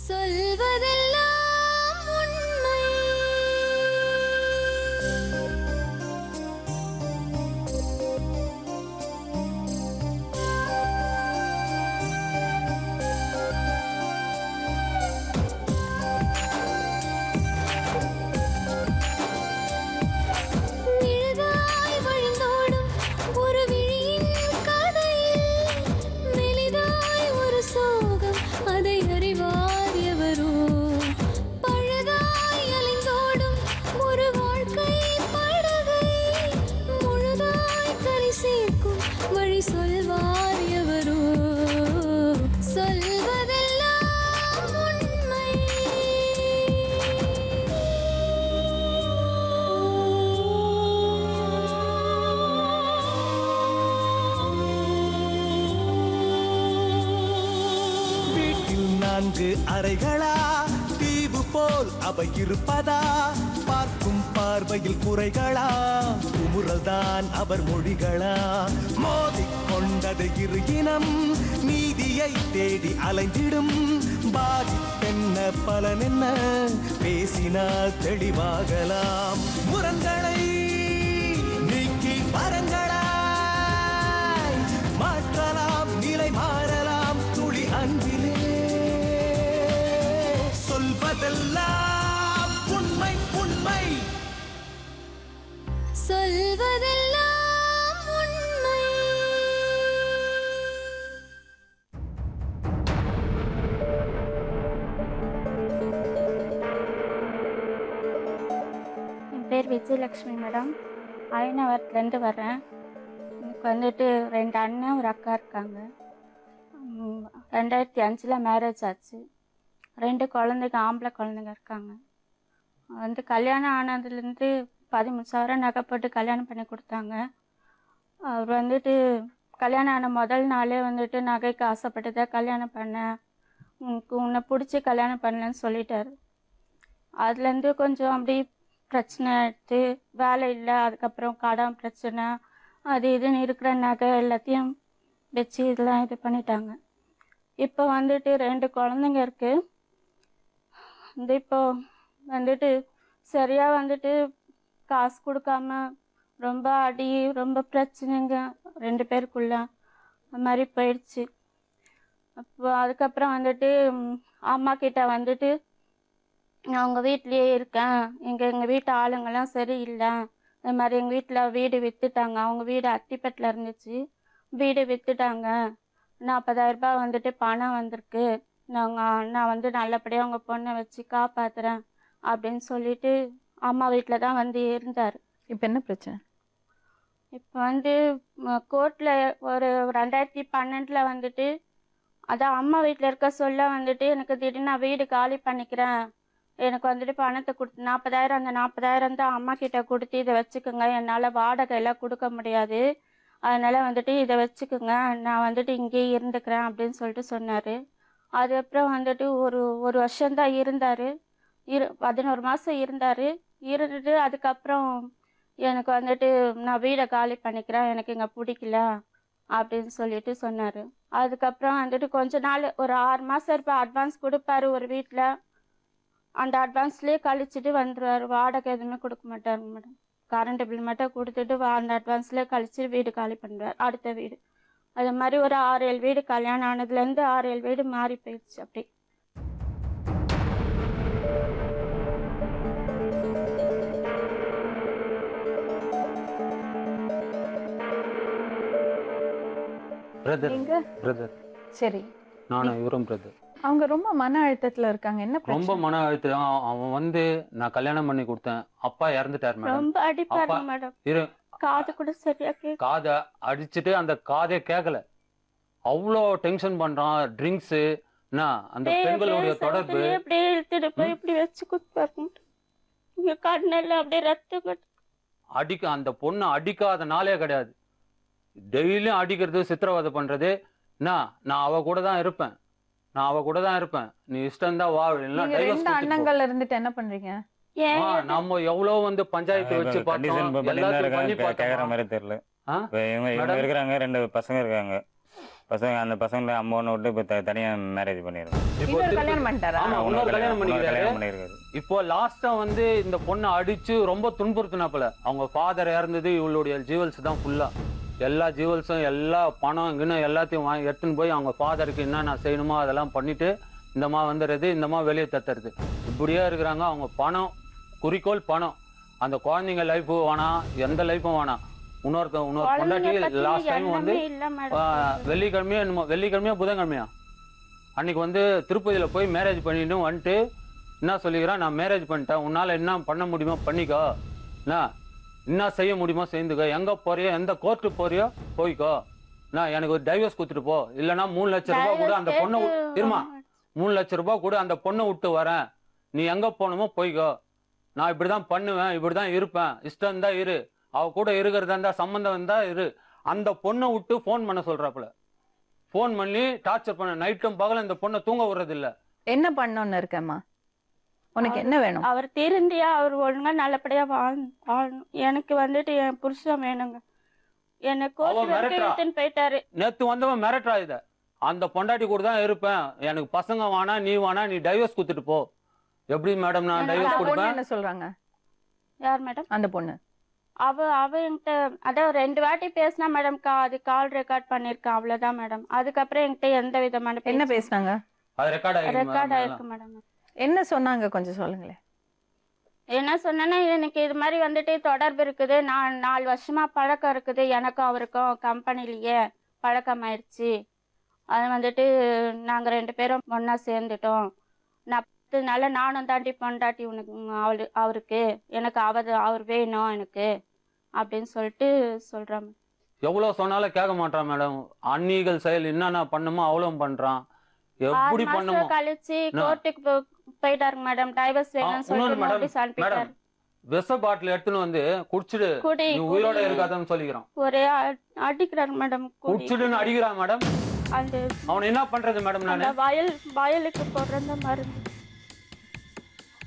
சொல்வதெல்லாம் உண்மை. நிழலாய் வழிந்தோடும் ஒரு விழியின் கதையில் மெலிதாய் ஒரு சோகம், அதை அறிவார் எவரோ. பழுதாய் அலைந்தோடும் ஒரு வாழ்க்கை படகை முழுதாய் கரை சேர்க்கும் வழி சொல்வார் எவரோ. சொல்வதெல்லாம் உண்மை. வீட்டில் 4 அறைகளா, தீவு போல் அவை இருப்பதா? பார்க்கும் பார்வையில் குறைகளா, குமுறல்தான் அவர் மொழிகளா? மோதிக்கொண்டது இரு இனம், நீதியை தேடி அலைந்திடும். பாதிப்பென்ன பலனென்ன, பேசினால் தெளிவாகலாம். முரண்களை நீக்கி வரங்களாய் மாற்றலாம், நிலை மாறலாம் துளி அன்பிலே. சொல்வதெல்லாம் உண்மை உண்மை. சொல்வதெல்லாம் உண்மை. என் பேர் விஜயலக்ஷ்மி மேடம். அயனவரத்துலேருந்து வரேன். எனக்கு வந்துட்டு 2 அண்ணன் ஒரு அக்கா இருக்காங்க. 2005 மேரேஜ் ஆச்சு. 2 குழந்தைங்க, ஆம்பளை குழந்தைங்க இருக்காங்க. வந்து கல்யாணம் ஆனதுலேருந்து 13,000 நகை போட்டு கல்யாணம் பண்ணி கொடுத்தாங்க. அவர் வந்துட்டு கல்யாணம் ஆன முதல் நாளே வந்துட்டு நகைக்கு ஆசைப்பட்டு தான் கல்யாணம் பண்ணேன், உன்னை பிடிச்சி கல்யாணம் பண்ணலன்னு சொல்லிட்டாரு. அதுலேருந்து கொஞ்சம் அப்படி பிரச்சனை எடுத்து வேலை இல்லை, அதுக்கப்புறம் கடன் பிரச்சனை, அது இதுன்னு இருக்கிற நகை எல்லாத்தையும் வச்சு இதெல்லாம் இது பண்ணிட்டாங்க. இப்போ வந்துட்டு 2 குழந்தைங்க இருக்குது. வந்து இப்போ வந்துட்டு சரியாக வந்துட்டு காசு கொடுக்காம ரொம்ப அடி, ரொம்ப பிரச்சனைங்க 2 பேருக்குள்ள அது மாதிரி போயிடுச்சு. அப்போ அதுக்கப்புறம் வந்துட்டு அம்மா கிட்ட வந்துட்டு நான் உங்கள் வீட்லேயே இருக்கேன், எங்கள் வீட்டு ஆளுங்கெல்லாம் சரியில்லை, இந்த மாதிரி எங்கள் வீட்டில் வீடு விற்றுட்டாங்க. அவங்க வீடு அத்திப்பட்டில் இருந்துச்சு, வீடு விற்றுட்டாங்க. 40,000 ரூபாய் வந்துட்டு பணம் வந்திருக்கு, நான் வந்து நல்லபடியாக உங்கள் பொண்ணை வச்சு காப்பாற்றுறேன் அப்படின்னு சொல்லிட்டு அம்மா வீட்டில் தான் வந்து இருந்தார். இப்போ என்ன பிரச்சனை? இப்போ வந்து கோர்ட்டில் ஒரு 2012 வந்துட்டு, அதான் அம்மா வீட்டில் இருக்க சொல்ல வந்துட்டு எனக்கு திடீர்னு நான் வீடு காலி பண்ணிக்கிறேன், எனக்கு வந்துட்டு பணத்தை கொடுத்து 40,000, அந்த 40,000 தான் அம்மா கிட்ட கொடுத்து இதை வச்சுக்கோங்க, என்னால் வாடகை எல்லாம் கொடுக்க முடியாது, அதனால் வந்துட்டு இதை வச்சுக்கோங்க, நான் வந்துட்டு இங்கேயே இருந்துக்கிறேன் அப்படின்னு சொல்லிட்டு சொன்னார். அதுக்கப்புறம் வந்துட்டு ஒரு வருஷம்தான் இருந்தார், 11 மாதம் இருந்தார். இருந்துட்டு அதுக்கப்புறம் எனக்கு வந்துட்டு நான் வீடை காலி பண்ணிக்கிறேன், எனக்கு இங்கே பிடிக்கல அப்படின்னு சொல்லிட்டு சொன்னார். அதுக்கப்புறம் வந்துட்டு கொஞ்ச நாள் ஒரு 6 மாதம் இருப்பேன், அட்வான்ஸ் கொடுப்பாரு ஒரு வீட்டில், அந்த அட்வான்ஸ்லேயே கழிச்சிட்டு வந்துடுவார், வாடகை எதுவுமே கொடுக்க மாட்டாருங்க மேடம். கரண்ட் பில் மட்டும் கொடுத்துட்டு அந்த அட்வான்ஸ்லேயே கழிச்சு வீடு காலி பண்ணுவார், அடுத்த வீடு. அது மாதிரி ஒரு 6-7 வீடு கல்யாணம் ஆனதுலேருந்து 6-7 வீடு மாறி போயிடுச்சு அப்படி. பிரதர். சரி, நானும் இவரும் பிரதர். அவங்க ரொம்ப மன அழுத்தத்துல இருக்காங்க. என்ன ரொம்ப பிரச்சனை? மன அழுத்தம். அவன் வந்து நான் கல்யாணம் பண்ணி கொடுத்தேன், அப்பா இறந்துட்டார் மேடம். ரொம்ப அடிப்பாரு மேடம், இரு காது கூட சரியா கேட்க, காதை அடிச்சுட்டு அந்த காதே கேட்கல, அவ்வளோ டென்ஷன் பண்றான். ட்ரிங்க்ஸ் என்ன, அந்த பெண்களுடைய தொடர்பு அப்படியே இழுத்துட்டு போய் இப்படி வச்சு குத்துப்பாரு, இங்க கண்ணெல்லாம் அப்படியே ரத்தம் அடிக்க. அந்த பொண்ணு அடிக்காத நாளே கிடையாது, டெய்லியும் அடிக்கிறது, சித்திரவதை பண்றது. என்ன, நான் அவ கூட தான் இருப்பேன், நீ இஷ்டம் தான் வா, நீங்க 2 அண்ணங்கள் இருந்துட்டு என்ன பண்றீங்க? நம்ம எவ்வளவு வந்து பஞ்சாயத்து வச்சு பார்த்தோம், எல்லாத்தையும் பண்ணி கேக்குற மாதிரி தெரியல. இவங்க இருக்கிறாங்க, 2 பசங்க இருக்காங்க. அந்த பசங்களை அம்மா ஒன்று விட்டு இப்போ தனியாக மேரேஜ் பண்ணியிருக்கோம். இப்போ இன்னொரு கல்யாணம் பண்ணிட்டாரா? ஆமா, இன்னொரு கல்யாணம் பண்ணிக்கிறாரு. பண்ணியிருக்காரு. இப்போ லாஸ்டா வந்து இந்த பொண்ணை அடிச்சு ரொம்ப துன்புறுத்தினாப்புல. அவங்க ஃபாதர் இறந்தது இவளுடைய ஜுவல்ஸ் தான் ஃபுல்லா, எல்லா ஜுவல்ஸும் எல்லா பணம் இன்னும் எல்லாத்தையும் வாங்கி எடுத்துன்னு போய் அவங்க ஃபாதருக்கு என்னென்ன செய்யணுமோ அதெல்லாம் பண்ணிட்டு இந்தம்மா வந்துடுறது, இந்தம்மா வெளியே தத்துறது, இப்படியே இருக்கிறாங்க. அவங்க பணம், குறிக்கோள் பணம். அந்த குழந்தைங்க லைஃபு வேணாம், எந்த லைஃபும் வேணாம். இன்னொரு பொண்டாட்டி லாஸ்ட் டைம் வந்து வெள்ளிக்கிழமையா புதன்கிழமையா அன்னைக்கு வந்து திருப்பதியில போய் மேரேஜ் பண்ணிட்டு வந்துட்டு என்ன சொல்லிக்கிறான், நான் மேரேஜ் பண்ணிட்டேன், உன்னால என்ன பண்ண முடியுமோ பண்ணிக்கோ, என்ன செய்ய முடியுமோ செய்துக்கோ, எங்க போறியோ எந்த கோர்ட்டு போறியோ போய்க்கோ, நான் எனக்கு ஒரு டைவர்ஸ் கொடுத்துட்டு போ, இல்லைன்னா 3 லட்சம் ரூபாய் கூட அந்த பொண்ணை இருமா 3 லட்சம் ரூபாய் கூட அந்த பொண்ணை விட்டு வரேன், நீ எங்க போகணுமோ போய்க்கோ, நான் இப்படிதான் பண்ணுவேன், இப்படிதான் இருப்பேன், இஷ்டம் தான் இரு, அவ கூட இருக்கிறதா இருந்தா சம்பந்தம் இருந்தா இரு. அந்த பொண்ணை விட்டு போன் பண்ண சொல்றாப்புல. போன் பண்ணி டார்ச்சர் பண்ண, நைட்டும் பகல இந்த பொண்ணை தூங்க விடுறது இல்ல. என்ன பண்ணணும்னு இருக்கேம்மா? உனக்கு என்ன வேணும்? அவர் திருந்தியா அவர் ஒழுங்கா நல்லபடியா வாழணும். எனக்கு வந்துட்டு என் புருஷன் வேணுங்க. என்ன கோர்ட் வரைக்கும் எடுத்துன்னு போயிட்டாரு. நேத்து வந்தவன் மிரட்டா இத, அந்த பொண்டாட்டி கூட தான் இருப்பேன், எனக்கு பசங்க வேணா, நீ வேணா, நீ டைவர்ஸ் கொடுத்துட்டு போ. எப்படி மேடம் நான் டைவர்ஸ் கொடுப்பேன்? என்ன சொல்றாங்க? யார் மேடம்? அந்த பொண்ணு அவ என்கிட்ட அதான் 2 வாட்டி பேசினா மேடம், அது கால் ரெக்கார்ட் பண்ணிருக்கேன், அவ்வளவுதான் மேடம். அதுக்கப்புறம் என்கிட்ட எந்த விதமான என்ன பேசுனாங்க? அது ரெக்கார்ட் ஆயிருக்கு மேடம். என்ன சொன்னாங்க கொஞ்சம் சொல்லுங்களேன். என்ன சொன்னேன்னா, எனக்கு இது மாதிரி வந்துட்டு தொடர்பு இருக்குது, நான் 4 வருஷமா பழக்கம் இருக்குது, எனக்கும் அவருக்கும் கம்பெனிலேயே பழக்கம் ஆயிடுச்சு, அது வந்துட்டு நாங்க 2 பேரும் ஒன்னா சேர்ந்துட்டோம், நான் 10 நாள் நானும் தாண்டி பொண்டாட்டி உனக்கு அவருக்கு, எனக்கு அவர் வேணும் எனக்கு அப்படின்னு சொல்லிட்டு சொல்றாங்க. எவ்வளவு சொன்னாலும் கேட்க மாட்டான் மேடம். அந்நீகல் செயல் என்னென்ன பண்ணுமோ அவ்வளவு பண்றான். எப்படி 6 பண்ணுமோ மாசம் கழிச்சு கோர்ட்டுக்கு போயிட்டாருங்க மேடம், டைவர்ஸ் வேணும்னு சொல்லிட்டு நோட்டீஸ் அனுப்பிட்டாரு. விஷ பாட்டில் எடுத்துன்னு வந்து குடிச்சிடு, நீ உயிரோட இருக்காதன்னு சொல்லிக்கிறான். ஒரே அடிக்கிறாரு மேடம், குடிச்சிடுன்னு அடிக்கிறான் மேடம். அந்த அவன் என்ன பண்றது மேடம்? நான் வயலுக்கு போடுற மருந்து.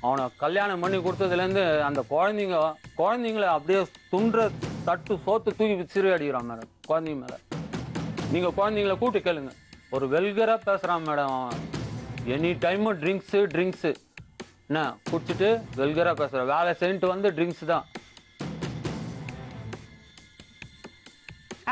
அவனை கல்யாணம் பண்ணி கொடுத்ததுல இருந்து அந்த குழந்தைங்களை அப்படியே துன்ற தட்டு சோத்து தூக்கி சிறு அடிக்கிறான் மேடம் குழந்தைங்க மேல. நீங்க குழந்தைங்களை கூட்டு கேளுங்க, ஒரு வெல்கரா பேசுறான் மேடம். அவன் எனி டைம் ட்ரிங்க்ஸ் என்ன குடிச்சிட்டு வெல்கரா பேசுறான். வேலை செஞ்சுட்டு வந்து ட்ரிங்க்ஸ் தான்.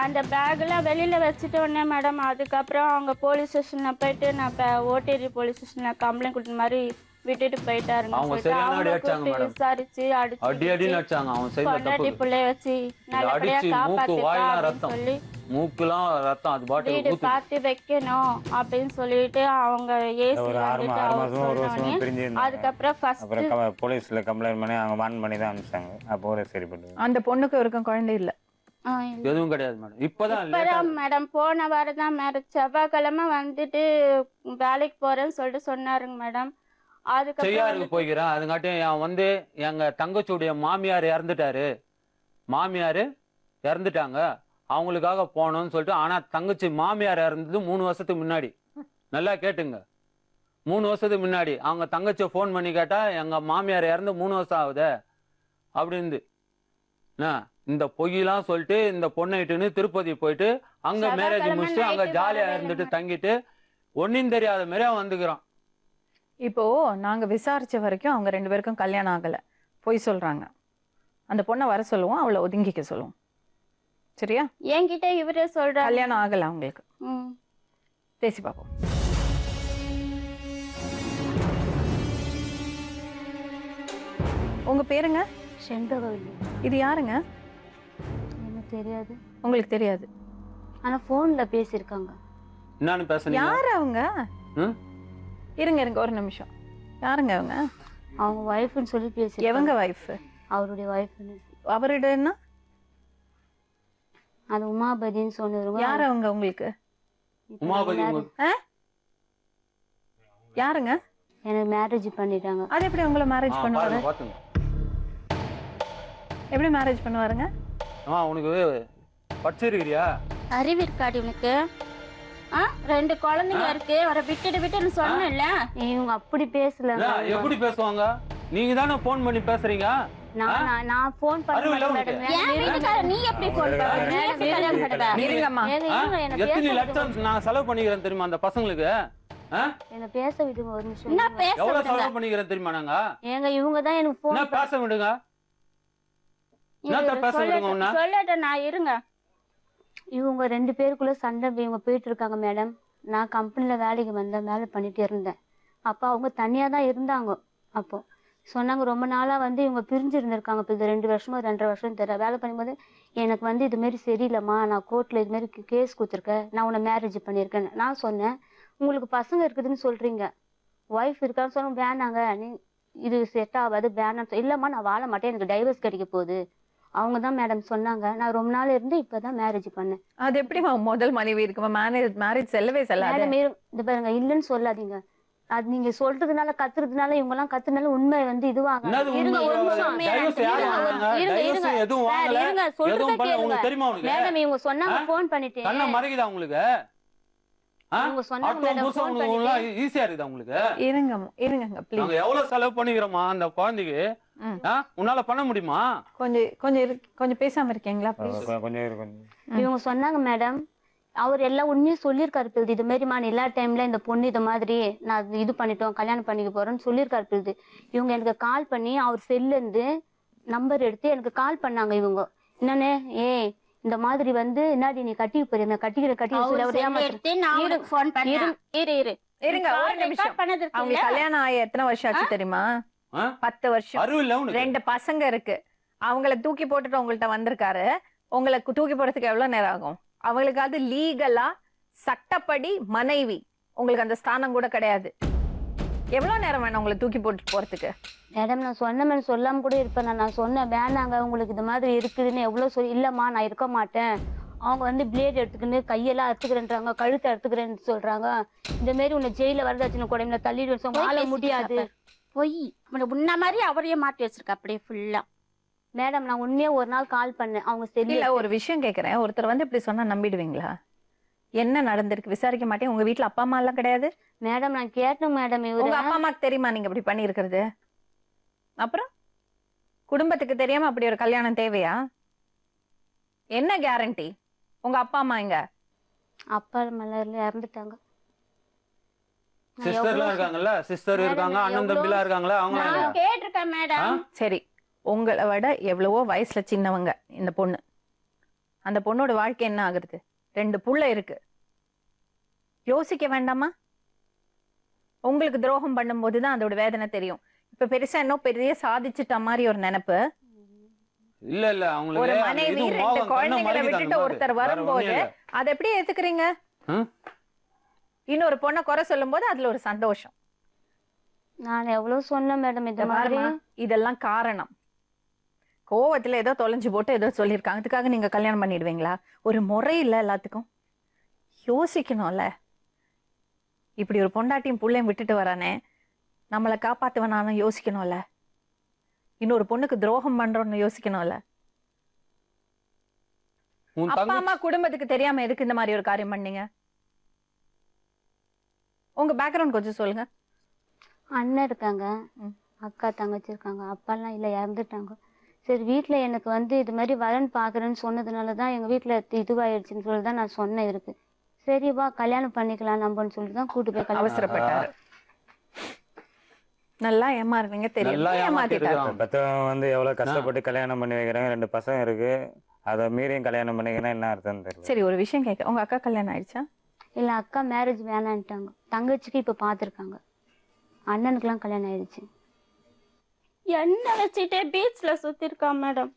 அந்த பேக்லாம் வெளியில வச்சுட்டு உடனே மேடம், அதுக்கப்புறம் அவங்க போலீஸ் ஸ்டேஷன்ல போயிட்டு நான் ஓட்டேரி போலீஸ் ஸ்டேஷன்ல கம்ப்ளைண்ட் கொடுத்த மாதிரி விட்டுட்டு போயிட்டாருங்க. அவங்க சரியான அடி அடிச்சாங்க மேடம். விசாரிச்சு அடி அடிச்சாங்க. அவன் செய்த பொண்டாட்டி புள்ளைய வச்சு நல்லபடியா காப்பாத்திட்டு சொல்லி மூக்குலாம் ரத்தம் அது பாட்டு வீடு பார்த்து வைக்கணும் அப்படின்னு சொல்லிட்டு அவங்க ஏசி ஒரு 6 மாசம் ஒரு வருஷம் பிரிஞ்சு அதுக்கப்புறம் அப்புறம் போலீஸ்ல கம்ப்ளைண்ட் பண்ணி அவங்க வான் பண்ணி தான் அனுப்பிச்சாங்க. அப்போ ஒரு சரி பண்ணுது. அந்த பொண்ணுக்கு இருக்கும் குழந்தை இல்ல? எதுவும் கிடையாது மேடம். இப்பதான் மேடம் போன வாரம் தான் மேடம் செவ்வாய்க்கிழமை வந்துட்டு வேலைக்கு போறேன்னு சொல்லிட்டு சொன்னாருங்க மேடம். செய்யாருக்கு போய்க்கிறேன். அதுங்காட்டியும் என் வந்து எங்க தங்கச்சியுடைய மாமியார் இறந்துட்டாங்க, அவங்களுக்காக போகணும்னு சொல்லிட்டு. ஆனா தங்கச்சி மாமியார் இறந்தது 3 வருஷத்துக்கு முன்னாடி. நல்லா கேட்டுங்க, 3 வருஷத்துக்கு முன்னாடி அவங்க தங்கச்சியை ஃபோன் பண்ணி கேட்டா எங்க மாமியார் இறந்து 3 வருஷம் ஆகுது அப்படின்னு. இந்த பொய்யெல்லாம் சொல்லிட்டு இந்த பொண்ணைட்டுன்னு திருப்பதி போயிட்டு அங்க மேரேஜ் முடிச்சுட்டு அங்க ஜாலியா இருந்துட்டு தங்கிட்டு ஒன்னும் தெரியாத மாதிரியா வந்துக்கிறான். இப்போ நாங்க விசாரிச்ச வரைக்கும் அவங்க 2 பேருக்கும் கல்யாணம் ஆகல, பொய் சொல்றாங்க. அந்த பொண்ணை வர சொல்லுவோம், அவளை ஒதுங்கிக்க சொல்லுவோம், சரியா? என்கிட்ட இவரே சொல்றாரு கல்யாணம் ஆகல அவங்களுக்கு. பேசி பார்ப்போம். உங்க பேருங்க? செண்பகவல்லி. இது யாருங்க? எனக்கு தெரியாது. உங்களுக்கு தெரியாது? ஆனா போன்ல பேசியிருக்காங்க. என்னன்னு பேசுறீங்க? யாரு அவங்க? இருங்க ஒரு நிமிஷம். யாருங்க அவங்க? அவங்க வைஃப்னு சொல்லி பேசி. எவங்க வைஃப்? அவருடைய வைஃப்னு. அவரோட என்ன? அது உமாபதின்னு சொன்னவங்க. யாரு அவங்க உங்களுக்கு? உமாபதி யாருங்க? எனக்கு மேரேஜ் பண்ணிட்டாங்க. அது எப்படி உங்களை மேரேஜ் பண்ணுவாரு? எப்படி மேரேஜ் பண்ணுவாருங்க? உனக்கு படிச்சிருக்கிறியா? அறிவு இருக்காடி உனக்கு? 2 குழந்தைங்க இருக்கு, வர விட்டுன்னு சொன்னேன்ல. இவங்க அப்படி பேசல. எப்படி பேசுவாங்க? நீங்க தானே போன் பண்ணி பேசுறீங்க. நான் ஃபோன் அறிவு இல்ல பண்ண உனக்கு? மேடம் என் வீட்டுக்காரர் நீ எப்படி போன் பண்ற? நீ எப்படி கல்யாணம் பண்ணுவ? இருங்கம்மா. எத்தனை லட்சம் நான் செலவு பண்ணிக்கிறேன் தெரியுமா அந்த பசங்களுக்கு? என்ன பேச விடுங்க ஒரு நிமிஷம். என்ன பேச எவ்வளவு விடுங்க? செலவு பண்ணிக்கிறேன் தெரியுமா நாங்க? ஏங்க இவங்க தான் எனக்கு என்ன ஃபோன் பேச விடுங்க, என்னத்த பேச விடுங்க உன்ன? சொல்லட்டும் நான் இருங்க. இவங்க 2 பேருக்குள்ள சண்டை இவங்க போயிட்டு இருக்காங்க மேடம். நான் கம்பெனில வேலைக்கு வந்தேன், வேலை பண்ணிட்டு இருந்தேன். அப்போ அவங்க தனியா தான் இருந்தாங்க. அப்போ சொன்னாங்க ரொம்ப நாளா வந்து இவங்க பிரிஞ்சு இருந்திருக்காங்க. இப்போ இது 2 வருஷமோ 2.5 வருஷம் தெரியல. வேலை பண்ணும்போது எனக்கு வந்து இது மாதிரி சரியில்லைம்மா, நான் கோர்ட்ல இது மாதிரி கேஸ் கொடுத்துருக்கேன், நான் உன்னை மேரேஜ் பண்ணியிருக்கேன். நான் சொன்னேன் உங்களுக்கு பசங்க இருக்குதுன்னு சொல்றீங்க, ஒய்ஃப் இருக்கான்னு சொன்ன வேணாங்க, நீ இது செட் ஆகாது வேணாம். இல்லம்மா நான் வாழ மாட்டேன், எனக்கு டைவர்ஸ் கிடைக்க போகுது. அவங்க தான் மேடம் சொன்னாங்க. நான் ரொம்ப நாள் இருந்து இப்பதான் மேரேஜ் பண்ணேன். அது எப்படிமா முதல் மனைவி இருக்குமா? மேரேஜ் செல்லவே செல்லாது. மேடம் இது பாருங்க, இல்லைன்னு சொல்லாதீங்க. அது நீங்க சொல்றதுனால கத்துறதுனால இவங்க எல்லாம் கத்துனால உண்மை வந்து இதுவாங்க. என்னது இருங்க உண்மை? ஒரு நிமிஷம். டைவர்ஸ் யார் வாங்குனாங்க? டைவர்ஸ் எதுவும் வாங்கல, இருங்க எதுவும் சொல்றத பண்ணல. கேளுங்க உங்களுக்கு தெரியுமா உங்களுக்கு? மேடம். இவங்க சொன்னாங்க ஃபோன் பண்ணிட்டு. கண்ணை மறைக்குதா உங்களுக்கு? இவங்க சொன்னாங்க மேடம் ஃபோன் பண்ணிட்டு. ஈஸியா இருக்குதா உங்களுக்கு? இருங்க ப்ளீஸ். நாங்க எவ்வளவு செலவு பண்ணிக்கிறோமா அந்த குழந்தைக்கு? உன்னால பண்ண முடியுமா? கொஞ்சம் பேசாம இருக்கீங்களா ப்ளீஸ்? கொஞ்சம் இருக்கும். இவங்க சொன்னாங்க மேடம், அவர் எல்லாம் உண்மையும் சொல்லியிருக்காரு பிள்ளைது. இது மாதிரிமா எல்லா டைம்ல இந்த பொண்ணு இது மாதிரி நான் இது பண்ணிட்டோம், கல்யாணம் பண்ணிக்க போறேன்னு சொல்லியிருக்காரு பிள்ளைது. இவங்க எனக்கு கால் பண்ணி அவர் செல்ல இருந்து நம்பர் எடுத்து எனக்கு கால் பண்ணாங்க. இவங்க என்னன்னு இந்த மாதிரி வந்து என்னாடி நீ கட்டி போறீங்க, கட்டிக்கிற சொல்லி அவர் இருங்க ஒரு நிமிஷம். அவங்க கல்யாணம் ஆகி எத்தனை வருஷம் ஆச்சு தெரியுமா? 10 வருஷம். அறிவு இல்ல உனக்கு? 2 பசங்க இருக்கு. அவங்கள தூக்கி போட்டுட்டு உங்கள்ட்ட வந்திருக்காரு. உங்களுக்கு தூக்கி போறதுக்கு எவ்வளவு நேரம் ஆகும்? அவங்களுக்கு அது லீகலா சட்டப்படி மனைவி. உங்களுக்கு அந்த ஸ்தானம் கூட கிடையாது. எவ்வளவு நேரம் வேணும் உங்களை தூக்கி போட்டு போறதுக்கு? மேடம் நான் சொன்ன மாதிரி சொல்லாம கூட இருப்பேன். நான் சொன்னேன் வேணாங்க உங்களுக்கு இது மாதிரி இருக்குதுன்னு எவ்வளவு சொல்லி. இல்லம்மா நான் இருக்க மாட்டேன். அவங்க வந்து பிளேட் எடுத்துக்கின்னு கையெல்லாம் அறுத்துக்கிறேன்றாங்க, கழுத்தை அறுத்துக்கிறேன்னு சொல்றாங்க. இந்த மாதிரி உன்னை ஜெயில வரதாச்சுன்னு கூட தள்ளிட்டு வாழ முடியாது. போய் உன்ன மாதிரி அவரையே மாட்டி வச்சிருக்க அப்படியே ஃபுல்லா. மேடம் நான் உண்மையா ஒரு நாள் கால் பண்ணேன். அவங்க சரி இல்ல ஒரு விஷயம் கேக்குறேன். ஒருத்தர் வந்து இப்படி சொன்னா நம்பிடுவீங்களா? என்ன நடந்திருக்கு விசாரிக்க மாட்டேன். உங்க வீட்டுல அப்பா அம்மா எல்லாம் கிடையாது? மேடம் நான் கேட்டேன் மேடம். உங்க அப்பா அம்மாக்கு தெரியுமா நீங்க இப்படி பண்ணி இருக்கிறது? அப்புறம் குடும்பத்துக்கு தெரியாம அப்படி ஒரு கல்யாணம் தேவையா? என்ன கேரண்டி? உங்க அப்பா அம்மா எங்க? அப்பா மலர்ல இறந்துட்டாங்க. சிஸ்டர்லாம் இருக்காங்கல்ல, சிஸ்டர் இருக்காங்க, அண்ணன் தம்பிலாம் இருக்காங்களா? அவங்க கேட்டிருக்கேன் மேடம். சரி, உங்களை விட எவ்வளவோ வயசுல சின்னவங்க இந்த பொண்ணு. அந்த பொண்ணோட வாழ்க்கை என்ன ஆகுறது? 2 புள்ள இருக்கு. யோசிக்க வேண்டாமா? உங்களுக்கு துரோகம் பண்ணும் போதுதான் அதோட வேதனை தெரியும். இப்ப பெருசா இன்னும் பெரிய சாதிச்சுட்ட மாதிரி ஒரு நினைப்பு. இல்ல இல்ல அவங்களுக்கு ஒரு மனைவி 2 குழந்தைகளை விட்டுட்டு ஒருத்தர் வரும்போது அதை எப்படி ஏத்துக்கிறீங்க? இன்னொரு பொண்ணை குறை சொல்லும் போது அதுல ஒரு சந்தோஷம். நான் எவ்வளவு சொன்னேன் மேடம். இந்த மாதிரி இதெல்லாம் காரணம். கோவத்துல ஏதோ தொலைஞ்சு போட்டு ஏதோ சொல்லியிருக்காங்க, அதுக்காக நீங்க கல்யாணம் பண்ணிடுவீங்களா? ஒரு முறை இல்ல, எல்லாத்துக்கும் யோசிக்கணும்ல. இப்படி ஒரு பொண்டாட்டியும் புள்ளையும் விட்டுட்டு வரானே, நம்மளை காப்பாத்துவனாலும் யோசிக்கணும்ல. இன்னொரு பொண்ணுக்கு துரோகம் பண்றோம்னு யோசிக்கணும்ல. அப்பா அம்மா குடும்பத்துக்கு தெரியாம எதுக்கு இந்த மாதிரி ஒரு காரியம் பண்ணீங்க? உங்க பேக்ரவுண்ட் கொஞ்சம் சொல்லுங்க. அண்ணன் இருக்காங்க, அக்கா தங்கச்சி இருக்காங்க, அப்பாலாம் இல்லை இறந்துட்டாங்க. சரி வீட்டுல எனக்கு வந்து இது மாதிரி வரன்னு பாக்குறேன்னு சொன்னதுனாலதான் எங்க வீட்டுல இதுவாயிடுச்சுன்னு சொல்லிதான் நான் சொன்னேன் இருக்கு. சரி வா கல்யாணம் பண்ணிக்கலாம் நம்பன்னு சொல்லிட்டுதான் கூட்டு போய் அவசரப்பட்டாரு. நல்லா ஏமாறுவீங்க தெரியும். ஏமாத்திட்டாரு. பெத்தவங்க வந்து எவ்வளவு கஷ்டப்பட்டு கல்யாணம் பண்ணி வைக்கிறாங்க. 2 பசங்க இருக்கு, அதை மீறியும் கல்யாணம் பண்ணிக்கிறேன்னா என்ன அர்த்தம் தெரியல. சரி ஒரு விஷயம் கேட்க, உங்க அக்கா கல்யாணம் ஆயிடுச்சா? இல்ல அக்கா மேரேஜ் வேணான்ட்டாங்க. தங்கச்சிக்கு இப்ப பாத்துருக்காங்க. அண்ணனுக்குலாம் கல்யாணம் ஆயிடுச்சு. என்ன வச்சுட்டே பீச்ல சுத்தி இருக்கா மேடம்.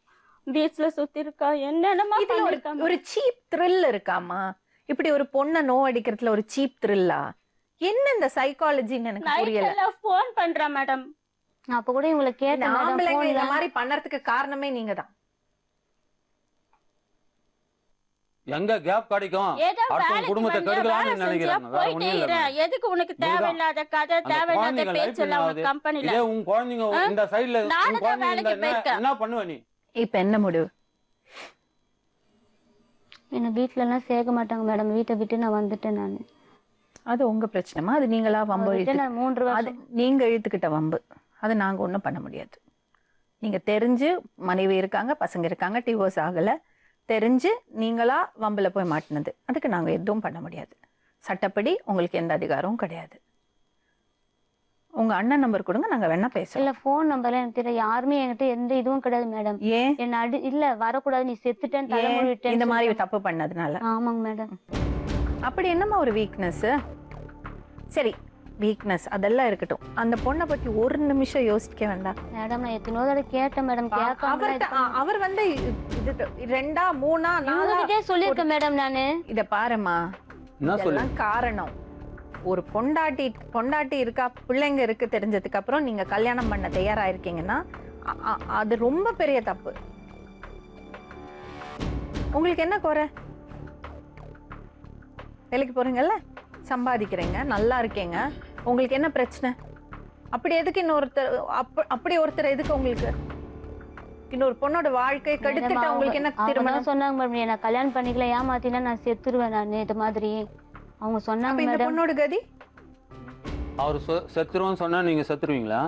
பீச்ல சுத்தி இருக்கா என்னென்னமா. ஒரு சீப் த்ரில் இருக்காமா? இப்படி ஒரு பொண்ணை நோ அடிக்கிறதுல ஒரு சீப் த்ரில்லா? என்ன இந்த சைக்காலஜின்னு எனக்கு புரியல. போன் பண்றா மேடம். நான் அப்ப கூட இவங்களை கேட்டேன். ஆம்பளைங்க இந்த மாதிரி பண்ணறதுக்கு காரணமே நீங்க தான். எங்க கேப் கிடைக்கும் அடுத்த குடும்பத்தை கெடுக்கலாம்னு நினைக்கிறாங்க. வேற ஒண்ணும் இல்ல. எதுக்கு உனக்கு தேவையில்லாத கதை, தேவையில்லாத பேச்சு எல்லாம் உங்க கம்பெனில? இதே உங்க குழந்தைங்க இந்த சைடுல உங்க குழந்தைங்க என்ன பண்ணுவ நீ? இப்ப என்ன முடிவு? என்ன வீட்டுல எல்லாம் சேர்க்க மாட்டாங்க மேடம். வீட்டை விட்டு நான் வந்துட்டேன் நானு. அது உங்க பிரச்சனைமா? அது நீங்களா வம்பு? 3 வருஷம் நீங்க இழுத்துக்கிட்ட வம்பு. அது நாங்க ஒண்ணும் பண்ண முடியாது. நீங்க தெரிஞ்சு மனைவி இருக்காங்க, பசங்க இருக்காங்க, டிவோர்ஸ் ஆகல, தெரிஞ்சு நீங்களா வம்புல போய் மாட்டினது, அதுக்கு நாங்க எதுவும் பண்ண முடியாது. சட்டப்படி உங்களுக்கு எந்த அதிகாரமும் கிடையாது. உங்க அண்ணன் நம்பர் கொடுங்க, நாங்க வேணா பேசலாம். இல்ல ஃபோன் நம்பர்லாம் எனக்கு தெரியல, யாருமே என்கிட்ட எந்த இதுவும் கிடையாது மேடம். ஏன் என்ன இல்ல வரக்கூடாது, நீ செத்துட்டேன்னு தலைமுறை விட்டேன்னு இந்த மாதிரி சொல்றாங்க. தப்பு பண்ணதுனால? ஆமாங்க மேடம். அப்படி என்னம்மா ஒரு வீக்னஸ்? சரி, வீக்னஸ் அதெல்லாம் இருக்கட்டும், அந்த பொண்ணை பத்தி ஒரு நிமிஷம் யோசிக்க வேண்டாம்? மேடம் நான் எத்தனையோ தடவை கேட்டேன் மேடம், அவர் வந்து இது 2 3 4 இவங்ககிட்டே சொல்லியிருக்கேன் மேடம் நானு. இத பாருமா, என்ன சொல்லு இதெல்லாம் காரணம் ஒரு பொண்டாட்டி இருக்கா, பிள்ளைங்க இருக்கு தெரிஞ்சதுக்கு அப்புறம் நீங்க கல்யாணம் பண்ண தயாரா இருக்கீங்கன்னா அது ரொம்ப பெரிய தப்பு. உங்களுக்கு என்ன குறை? வேலைக்கு போறீங்கல்ல, சம்பாதிக்கிறீங்க, நல்லா இருக்கீங்க, உங்களுக்கு என்ன பிரச்சனை? அப்படி எதுக்கு இன்னொருத்தர் அப்படி ஒருத்தர் எதுக்கு உங்களுக்கு? இன்னொரு பொண்ணோட வாழ்க்கை கெடுத்துட்டு உங்களுக்கு என்ன திருமணம்? சொன்னாங்க மேடம், என்ன கல்யாணம் பண்ணிக்கல, ஏமாத்தினா நான் செத்துருவேன் நான், இது மாதிரி அவங்க சொன்னாங்க இந்த மேடம். பொண்ணோட கதி? அவர் செத்துருவோன்னு சொன்னா நீங்க செத்துருவீங்களா?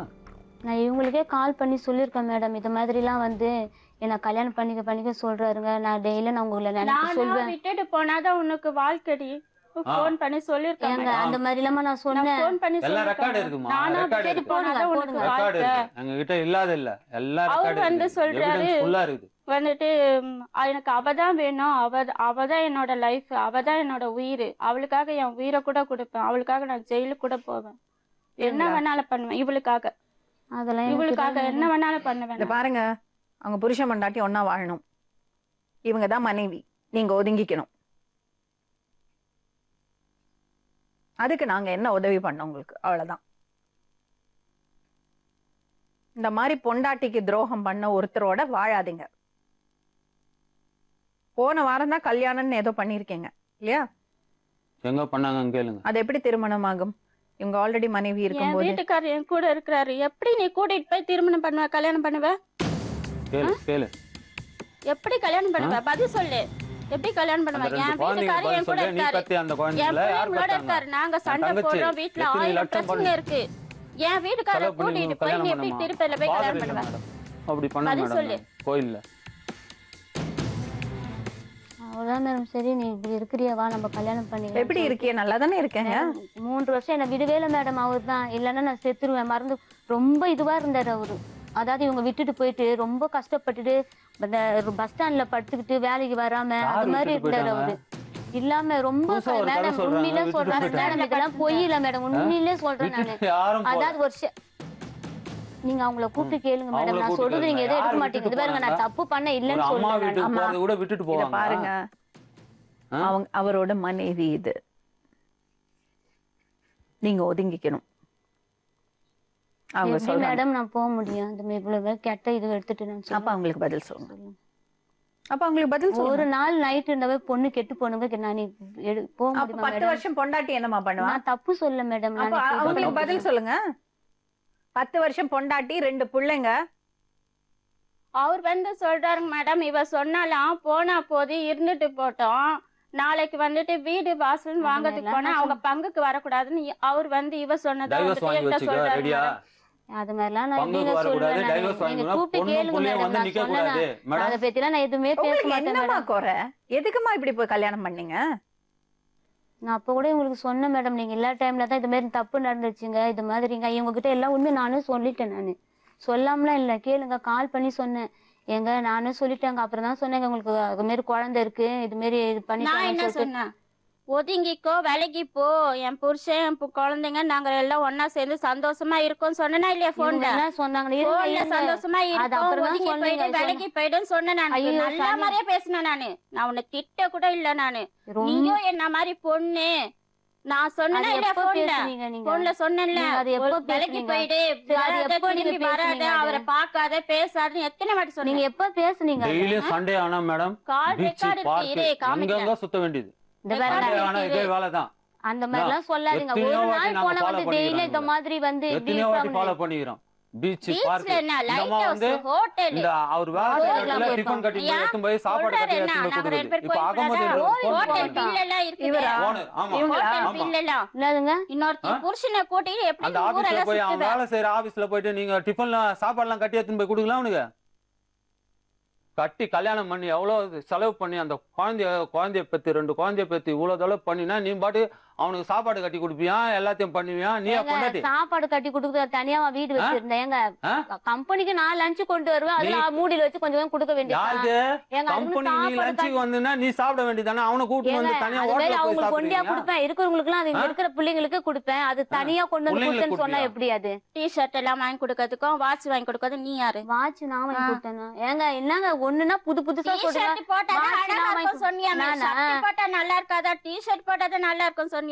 நான் இவங்களுக்கே கால் பண்ணி சொல்லியிருக்கேன் மேடம், இது மாதிரிலாம் வந்து என்ன கல்யாணம் பண்ணிக்க சொல்றாருங்க, நான் டெய்லியும் நான் உங்களை நினைச்சு சொல்லுவேன். விட்டுட்டு போனாதான் உனக்கு வாழ்க்கடி. ஃபோன் பண்ணி சொல்லிருக்காங்க அந்த மாதிரி இல்லாம நான் சொன்னேன். ஃபோன் பண்ணி எல்லாம் ரெக்கார்ட் இருக்குமா? நானும் ரெக்கார்ட் சரி இருக்கு, போனாதான் உனக்கு ரெக்கார்ட் வாழ்க்கை. இருக்கு. எங்க கிட்ட இல்லாத இல்ல, எல்லாம் அவர் ரெக்கார்ட் வந்து இருக்கு, சொல்றாரு, எவிடன்ஸ் ஃபுல்லா இருக்குது. வந்துட்டு எனக்கு அவதான் வேணும், அவதான் என்னோட லைஃப், அவதான் என்னோட உயிர், அவளுக்காக என் உயிரை கூட கொடுப்பேன், அவளுக்காக நான் ஜெயிலுக்கு கூட போவேன், என்ன வேணாலும் பண்ணுவேன் இவளுக்காக, அதெல்லாம் இவளுக்காக என்ன வேணாலும் பண்ணுவேன். இத பாருங்க, அவங்க புருஷன் பொண்டாட்டி ஒண்ணா வாழணும், இவங்க தான் மனைவி, நீங்க ஒதுங்கிக்கணும். அதுக்கு நாங்க என்ன உதவி பண்ணோம் உங்களுக்கு? அவ்வளவுதான். இந்த மாதிரி பொண்டாட்டிக்கு துரோகம் பண்ண ஒருத்தரோட வாழாதீங்க. போன வாரம் தான் கல்யாணம்னு ஏதோ பண்ணிருக்கீங்க இல்லையா? எங்க பண்ணாங்கன்னு கேளுங்க. அது எப்படி திருமணம் ஆகும்? இவங்க ஆல்ரெடி மனைவி என் இருக்கும்போது. வீட்டுக்காரர் என் கூட இருக்கிறாரு, எப்படி நீ கூட்டிட்டு போய் திருமணம் பண்ணுவ, கல்யாணம் பண்ணுவ? கேளு கேளு. எப்படி கல்யாணம் பண்ணுவ? பதில் சொல்லு. எப்படி கல்யாணம் பண்ணுவ? என் வீட்டுக்காரர் என் கூட இருக்காரு, என் பிள்ளைங்களோட இருக்காரு, நாங்க சண்டை போடுறோம், வீட்டுல 1000 பிரச்சனை இருக்கு, என் வீட்டுக்காரர் கூட்டிட்டு போய் நீ எப்படி திருப்பதில போய் கல்யாணம் பண்ணுவ? அப்படி பண்ண பதில் சொல்லு. மேடம் கோயில்ல. அவ்வளவுதான் மேடம். சரி நீ இப்படி இருக்கிறியா, வா நம்ம கல்யாணம் பண்ணிக்கலாம். எப்படி இருக்கிய? நல்லா தானே இருக்கேங்க. 3 வருஷம் என்ன விடுவேல மேடம், அவர் தான், இல்லைன்னா நான் செத்துருவேன், மறந்து ரொம்ப இதுவா இருந்தாரு அவரு. அதாவது இவங்க விட்டுட்டு போயிட்டு ரொம்ப கஷ்டப்பட்டுட்டு பஸ் ஸ்டாண்ட்ல படுத்துக்கிட்டு வேலைக்கு வராம அது மாதிரி இருந்தாரு அவரு. இல்லாம ரொம்ப மேடம் உண்மையிலே சொல்றேன் மேடம், இதெல்லாம் பொய் இல்ல மேடம், உண்மையிலே சொல்றேன் நானு. அதாவது ஒரு நீங்க அவங்கள கூப்பிட்டு கேளுங்க மேடம், நான் சொல்றது நீங்க எதுவும் எடுக்க மாட்டீங்க. இது பாருங்க, நான் தப்பு பண்ண இல்லன்னு சொல்றேன். கூட விட்டுட்டு போவாங்க பாருங்க, அவங்க அவரோட மனைவி, இது நீங்க ஒதுங்கிக்கணும். அவங்க எப்படி மேடம் நான் போக முடியும்? அந்த இவ்வளவு கெட்ட இது எடுத்துட்டு நான் அப்ப அவங்களுக்கு பதில் சொல்லுங்க. அப்ப அவங்களுக்கு பதில் சொல்லுங்க. ஒரு நாள் நைட் இருந்தவே பொண்ணு கெட்டு போனுங்க, நான் போக முடியுமா? 10 வருஷம் பொண்டாட்டி என்னமா பண்ணுவா? நான் தப்பு சொல்ல மேடம். அவங்களுக்கு பதில் சொல்லுங்க. 10 வருஷம் பொண்டாட்டி, 2 பிள்ளைங்க. அவர் வந்து சொல்றாருங்க மேடம், இவ சொன்னாலாம் போனா போது இருந்துட்டு போட்டோம், நாளைக்கு வந்துட்டு வீடு வாசல் வாங்கறதுக்கு போனா அவங்க பங்குக்கு வரக்கூடாதுன்னு அவர் வந்து இவ சொன்னதை சொல்றாரு. அது மாதிரிலாம் நான் எப்படிங்க சொல்லுவேன்? நீங்க கூப்பிட்டு கேளுங்க மேடம், நான் சொன்னேன் அதை பத்திலாம் நான் எதுவுமே பேச மாட்டேன் மேடம். குறை எதுக்குமா இப்படி போய் கல்யாணம் பண்ணீங்க? நான் அப்ப கூட உங்களுக்கு சொன்னேன் மேடம், நீங்க எல்லா டைம்ல தான் இது மாதிரி தப்பு நடந்துச்சுங்க, இது மாதிரிங்க இவங்க கிட்ட எல்லாம் உண்மை நானும் சொல்லிட்டேன். நானு சொல்லாமலாம் இல்ல, கேளுங்க, கால் பண்ணி சொன்னேன், எங்க நானும் சொல்லிட்டேங்க. அப்புறம் தான் சொன்னேங்க உங்களுக்கு அது மாதிரி குழந்தை இருக்கு, இது மாதிரி இது பண்ணி. நான் என்ன சொன்னேன்? ஒதுங்கிக்கோ, வேலைக்கு போ, என் புருஷன் என் குழந்தைங்க நாங்க எல்லாம் ஒன்னா சேர்ந்து சந்தோஷமா இருக்கோம் சொன்னா இல்லையா? போன்ல சொன்னாங்க சந்தோஷமா இருக்கும், வேலைக்கு போயிடுன்னு சொன்னேன். நான் நல்ல மாதிரியே பேசினேன். நான் உன்னை திட்ட கூட இல்ல. நானு நீயும் என்ன மாதிரி பொண்ணு நான் சொன்னேன்னா இல்லையா? போன்ல சொன்னேன்ல, வேலைக்கு போயிடு, வராத, அவரை பாக்காத, பேசாதுன்னு எத்தனை வாட்டி சொன்னீங்க? எப்ப பேசுனீங்க? சண்டே ஆனா மேடம் கால் ரெக்கார்டு எங்க சுத்த வேண்டியது அந்த மாதிரி எல்லாம் சொல்லாதீங்க. ஒரு நாள் போன வந்து டெய்லி இந்த மாதிரி வந்து ஃபாலோ பண்ணிக்கிறோம். பீச் பீச்ல பார்க் என்ன இந்த லைட் அம்மா ஹவுஸ் வந்து ஹோட்டல் இந்த அவர் வேலை செய்யற இடத்துல டிஃபன் கட்டி போய் எடுத்து போய் சாப்பாடு கட்டி எடுத்து போய் கொடுக்குது. இப்ப அகமது ஹோட்டல் பில் எல்லாம் இருக்குது ஓனர் ஆமா ஹோட்டல் ஆமா பில் எல்லாம் என்னதுங்க இன்னொருத்தி புருஷனை கூட்டிட்டு எப்படி அந்த ஆபீஸ்ல ஊரெல்லாம் போய் அவன் சுத்துவ வேலை செய்யற ஆபீஸ்ல போயிட்டு நீங்க டிஃபன்லாம் சாப்பாடுலாம் கட்டி எடுத்துன்னு போய் கொடுக்கலாம் அவனுக்கு கட்டி கல்யாணம் பண்ணி எவ்வளவு செலவு பண்ணி அந்த குழந்தைய பத்தி 2 குழந்தைய பத்தி இவ்வளவு செலவு பண்ணினா நீ பாட்டு அவனுக்கு சாப்பாடு கட்டி கொடுப்பியா எல்லாத்தையும் பண்ணுவியா நீ பொண்டாட்டி சாப்பாடு கட்டி கொடுக்குறது தனியா வீடு வச்சிருந்தேன் எங்க கம்பெனிக்கு நான் லஞ்ச் கொண்டு வருவேன் அதுல மூடியில வச்சு கொஞ்சம் கொடுக்க யாருக்கு வேண்டியது கம்பெனி நீ லஞ்சுக்கு வந்தா நீ சாப்பிட வேண்டியதானே அவனை கூட்டிட்டு வந்து தனியா அவங்களுக்கு ஹோட்டல்ல கொண்டியா போய் கொடுப்பேன் இருக்கிறவங்களுக்கு எல்லாம் அது இங்க இருக்கிற பிள்ளைங்களுக்கு கொடுப்பேன் அது தனியா கொண்டு வந்து பிள்ளைங்களுக்கு கொடுத்தேன்னு சொன்னா கொடுப்பியா? எப்படி அது டி ஷர்ட் எல்லாம் வாங்கி கொடுக்கறதுக்கும் வாட்ச் வாங்கி கொடுக்கறது நீ யாரு வாட்ச் நான் வாங்கி கொடுத்தேன் ஏங்க என்னங்க ஒண்ணுன்னா புது புதுசா டி சொல்றீங்க ஷர்ட் போட்டா watch அழகா நான் இருக்கும் சொன்னியாமே நானா? ஷர்ட் போட்டா நல்லா இருக்காதா டி ஷர்ட் போட்டா நல்லா இருக்கும் சொன்னியாமே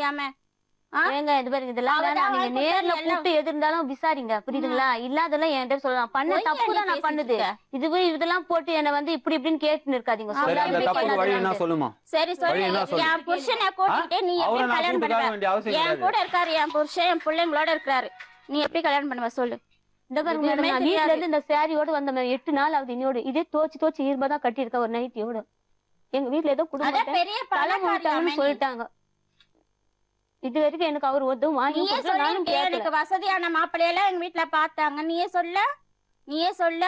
ஏங்க இது பாருங்க இதெல்லாம் அவதான் வேணாம். நீங்க வாங்கி நேர்ல கொடுத்தா கூப்பிட்டு எது இருந்தாலும் விசாரிங்க புரியுதுங்களா இல்லாதெல்லாம் என்கிட்ட சொல்லலாம் பண்ண பொய்யா தப்பு தான் நீ நான் பண்ணுது பேசிட்டு இதெல்லாம் போட்டு என்ன வந்து இப்படி இப்படின்னு கேட்டுன்னு இருக்காதீங்க சரி, சரி அந்த அப்படி தப்பு வழி என்ன சொல்லாதீங்க. சொல்லுமா சரி சொல்லு வழி என்ன சொல்லு? என் புருஷனை கூட்டிட்டு நீ அவரை எப்படி நான் கல்யாணம் கூப்பிட்டு பண்ணுவ வேண்டிய அவசியம் என் கிடையாது கூட இருக்காரு என் புருஷன் என் பிள்ளைங்களோட இருக்காரு நீ எப்படி கல்யாணம் பண்ணுவ சொல்லு இந்த பாருங்க எதுவுமே madam, நான் வீட்ல தெரியாது. இருந்து இந்த சாரியோட வந்த 8 நாள் ஆகுது இன்னோட இதே தோச்சு ஈர்பா தான் கட்டி இருக்க ஒரு நைட்டியோட எங்க வீட்ல ஏதோ அதான் குடும்பம் பெரிய தலை பணக்காரியாமே முழுத்தாங்கன்னு நீ. சொல்லிட்டாங்க இது வரைக்கும் எனக்கு அவர் ஒதுவும் வாங்கி நீயே கொடுக்கல, நானும் சொல்லிருக்கே கேட்கல. எனக்கு வசதியான மாப்பிள்ளையெல்லாம் எங்க வீட்டுல பார்த்தாங்க நீயே சொல்ல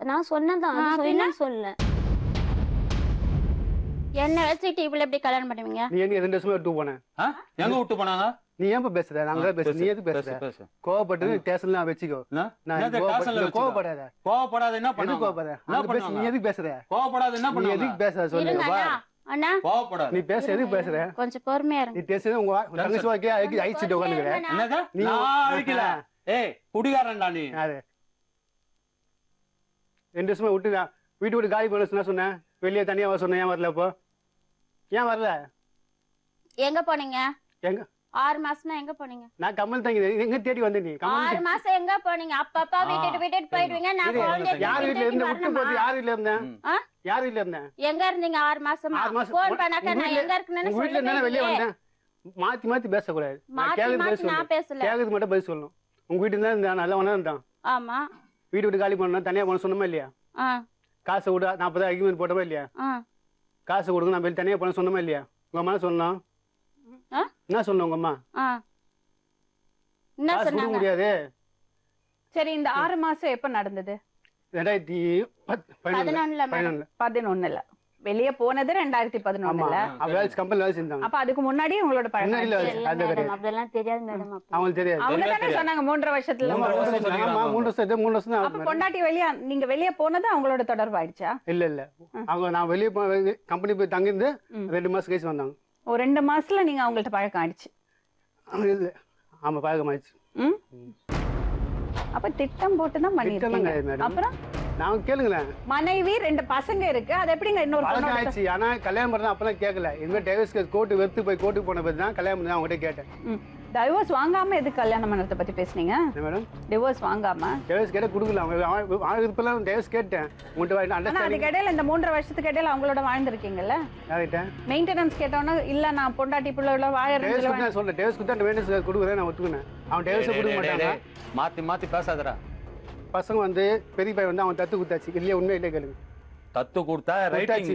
நான் சொன்னதான் ஆ, அது பின்ன? சொல்லணும்னு சொல்லல என்ன வச்சுட்டு இவ்வளவு எப்படி கல்யாணம் பண்ணுவீங்க நீ என்ன 2 வருஷமா விட்டு போன ஆ? எங்க விட்டு போனாங்க நீ ஏன் பேசுற நாங்க பேச நீ எது பேசுற பேசு கோவப்பட்டு ஸ்டேஷன்ல வச்சுக்கோ என்ன? நான் என்னது ஸ்டேஷன்ல வச்சுக்கோ? கோவப்படாத கோவப்படாத என்ன எது பண்ணுவாங்க கோவப்படாத என்ன அங்க பேச நீ பண்ணுவாங்க? எதுக்கு பேசுற கோவப்படாத என்ன நீ பண்ணுவாங்க எதுக்கு பேசுற சொல்லு இருங்க வா. அண்ணா. அண்ணா கோவப்படாத நீ பேச எதுக்கு பேசுற கொஞ்சம் பொறுமையா நீ இருங்க பேசுறது உங்க தங்கச்சி வாக்கே ஐச்சிட்டு உட்காந்துக்கிற என்னது நீ- நான் அழிக்கல ஏய் குடிகாரன்டா நீ யாரு 2 வருஷமா விட்டு வீட்டு விட்டு காலி பண்ண சொன்னேன் வெளியே தனியா வர சொன்னேன் ஏன் வரல இப்போ ஏன் வரல எங்க போனீங்க எங்க 6 மாசம்னா எங்க போனீங்க நான் கமல் தங்கி எங்க தேடி வந்தேன் நீ 6 கமல் மாசம் எங்க போனீங்க அப்பப்பா விட்டுட்டு போயிடுவீங்க நான் குழந்தைய யார் வீட்டுல தூக்கிட்டு இருந்து விட்டு வரணுமா? போது யார் வீட்டுல இருந்தேன் ஆ? யார் வீட்டுல இருந்தேன் எங்க இருந்தீங்க 6 மாசமா 6 மாசம் போன் பண்ணாக்க உங்க நான் வீட்ல- எங்க இருக்குன்னு உங்க வீட்டுல இருந்தா வெளியே வந்தேன் மாத்தி பேசக்கூடாது நான் மாத்தி கேக்குறது பதில் மாத்தி சொல்லணும் நான் பேசல கேக்குறது மட்டும் பதில் சொல்லணும் உங்க வீட்டுல இருந்தா நல்லா ஒண்ணா இருந்தான் ஆமா வீட்டு விட்டு காலி பண்ணா தனியா போன சொன்னோமா இல்லையா ஆ காசை விட 40,000 அக்ரிமெண்ட் போட்டோமா இல்லையா ஆ காசு கொடுங்க நான் வெளியே தனியா போன சொன்னோமா இல்லையா உங்க அம்மா சொன்னோம் ஆ? என்ன சொன்ன உங்க அம்மா ஆ என்ன காசு கொடுக்க சொன்னாங்க முடியாது சரி இந்த 6 மாசம் எப்ப நடந்தது 11ல மேடம் 11ல வெளியே போனது 2011ல கம்பெனி வேலை செஞ்சாங்க அப்ப அதுக்கு முன்னாடி உங்களோட பழக்கம் முன்னாடி இல்ல, இல்ல அது மேடம் கிடையாது. அப்படியெல்லாம் தெரியாது மேடம் அப்போ அவங்களுக்கு தெரியாது அவங்க தெரியாது, தானே தெரியாது. சொன்னாங்க 3.5 வருஷத்துல 3.5 வருஷம் சொல்லிக்கிறாங்க ஆமா, அவங்க. 3 வருஷம் தான் அப்ப ஆகுது. பொண்டாட்டி நீங்க வெளியே போனது அவங்களோட தொடர்பாயிடுச்சா இல்ல அவங்க நான் வெளியே கம்பெனி போய் தங்கிருந்து 2 மாசம் கழிச்சு வந்தாங்க ஒரு 2 மாசத்துல நீங்க அவங்கள்ட்ட பழக்கம் ஆயிடுச்சு இல்ல ஆமா பழக்கமாயிடுச்சு ம்? அப்ப திட்டம் போட்டு தான் திட்டம்லாம் கிடையாது பண்ணிருக்கீங்க மேடம். அப்புறம் நான் கேளுங்களேன் மனைவி 2 பசங்க இருக்கு அது எப்படிங்க இன்னொரு பழக்கம் பொண்ணோட ஆயிடுச்சு ஆனா கல்யாணம் பண்ணா அப்பெல்லாம் கேட்கல இனிமேல் டைவர்ஸ் கேஸ் கோர்ட்டு வெறுத்து போய் கோர்ட்டுக்கு போன பத்தி தான் கல்யாணம் பண்ணி அவங்ககிட்ட கேட்டேன் டைவோர்ஸ் வாங்காம எதுக்கு கல்யாணம் பண்ணறத பத்தி பேசுனீங்க என்ன மேடம் டிவோர்ஸ் வாங்காம டைவர்ஸ் கேட்ட கொடுக்கல அவங்க இப்பெல்லாம் டைவர்ஸ் கேட்டேன் உங்கள்கிட்ட ஆனா அண்டர்ஸ்டாண்டிங் அதுக்கு இடையில இந்த 3.5 வருஷத்துக்கு இடையில அவங்களோட வாழ்ந்திருக்கீங்கல்ல யார்கிட்ட மெயின்டெனன்ஸ் கேட்டோன்னா இல்ல நான் பொண்டாட்டி பிள்ளைகள டைவர்ஸ் வாழறேன் கொடுத்தா சொல்ல டைவர்ஸ் கொடுத்தா மெயின்டெனன்ஸ் கொடுக்குறேன் நான் ஒத்துக்கினேன் அவன் டைவர்ஸ் கொடுக்க மாட்டாங்க மாத்தி பேசாதடா பசங்க வந்து பெரிய பையன் வந்து அவன் தத்து குத்தாச்சு இல்லையா உண்மை இல்லை கேளுங்க தத்து கொடுத்தா ரைட்டிங்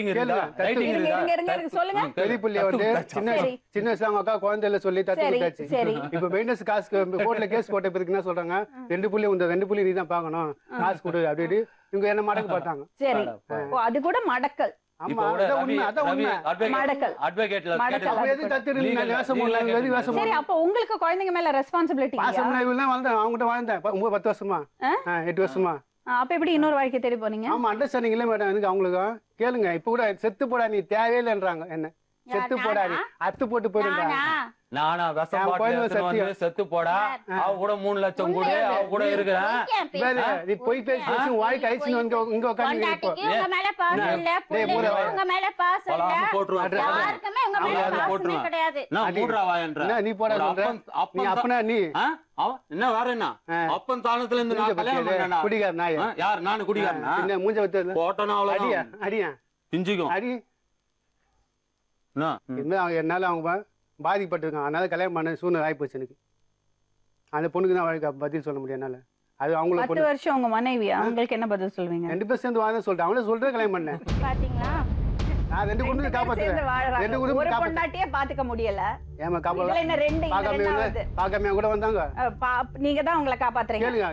இருந்தா கேளுங்க, ரைட்டிங் தத்து- இருந்தா இருங்க, சொல்லுங்க. பெரிய பிள்ளைய வந்து சின்ன சரி. சின்ன வயசுல அவங்க அக்கா குழந்தைல சொல்லி தத்து சரி, குத்தாச்சு சரி. இப்ப மெயின்டெனன்ஸ் காசு கோர்ட்ல கேஸ் போட்ட பிறகு என்ன சொல்றாங்க 2 புள்ளி இந்த 2 புள்ளி நீ தான் பாக்கணும் காசு கொடு அப்படி இவங்க என்ன மடக்கு பார்த்தாங்க சரி ஓ அது கூட மடக்கல் ஆமா அதான் உண்மை அதான் உண்மை மடக்கல். அட்வொகேட்ல மடக்கல். அப்ப எது தத்து இருக்கு வேஷம் போடலாம் எது வேஷம் சரி அப்ப உங்களுக்கு குழந்தைங்க மேல ரெஸ்பான்சிபிலிட்டி பாசம் இவெல்லாம் வாழ்ந்தேன் அவங்ககிட்ட வாழ்ந்தேன் 10 வருஷமா 8 வருஷமா அப்ப எப்படி இன்னொரு வாழ்க்கை தேடி போனீங்க ஆமா அண்டர்ஸ்டாண்டிங் இல்ல மேடம் எனக்கு அவங்களுக்கும் கேளுங்க இப்ப கூட செத்து போடா நீ தேவையில்லைன்றாங்க என்ன செத்து போடா நீ அத்து போட்டு போயிடுறாங்க நானா விஷம் என் பாட்டில் குழந்தை எடுத்துன்னு வந்து செத்து போடா அவ கூட 3 லட்சம் கூட அவ கூட இருக்கிறேன் நீ போய் பேசி பேசி வாழ்க்கை ஆயிடுச்சு இங்க உட்காந்து இப்போ பொண்டாட்டிக்கு உங்க மேல பாசம் இல்ல பிள்ளைங்க உங்க மேல பாசம் இல்ல பலாம போட்டுருவான் யாருக்குமே உங்க மேல அவன் பாசமே போட்டுருவான். கிடையாது நான் மூடுறா வாயன்ற என்ன நீ போடா சொல்ற நீ அப்பனா நீ என்ன வேற என்ன அப்பன் தானத்துல இருந்து நான் கல்யாணம் பண்ணேனா குடிகார நாய் யார் நானு குடிகாரனா என்ன மூஞ்ச வச்சு போட்டனா அடியா அவ்வளவு அடியா பிஞ்சிக்கும் அடி என்ன என்ன என்னால அவங்க பாதிக்கப்பட்டிருக்கான் அதனால கல்யாணம் பண்ண சூழ்நிலை ஆயிப்போச்சு எனக்கு அந்த பொண்ணுக்கு தான் அவளுக்கு பதில் சொல்ல முடியும் என்னால. அது அவங்கள 10 வருஷம் உங்க மனைவியா, உங்களுக்கு என்ன பதில் சொல்லுவீங்க? 2 பேரும் சேர்ந்து வாழ்ந்து சொல்லிட்டேன். அவங்களே சொல்லிட்டு கல்யாணம் பண்ணேன். பாத்தீங்களா? நான் 2 குடும்பத்தை சேர்ந்து காப்பாத்துறேன். வாழறாங்க. 2 ஒரு குடும்பத்தை பொண்டாட்டியே பாத்துக்க முடியல. ஏமா இதுல காப்பாத்த என்ன ரெண்டு, இது ரெண்டாவது. பார்க்காம கூட வந்தாங்க. நீங்க தான் அவங்கள காப்பாத்துறீங்க. கேளுங்க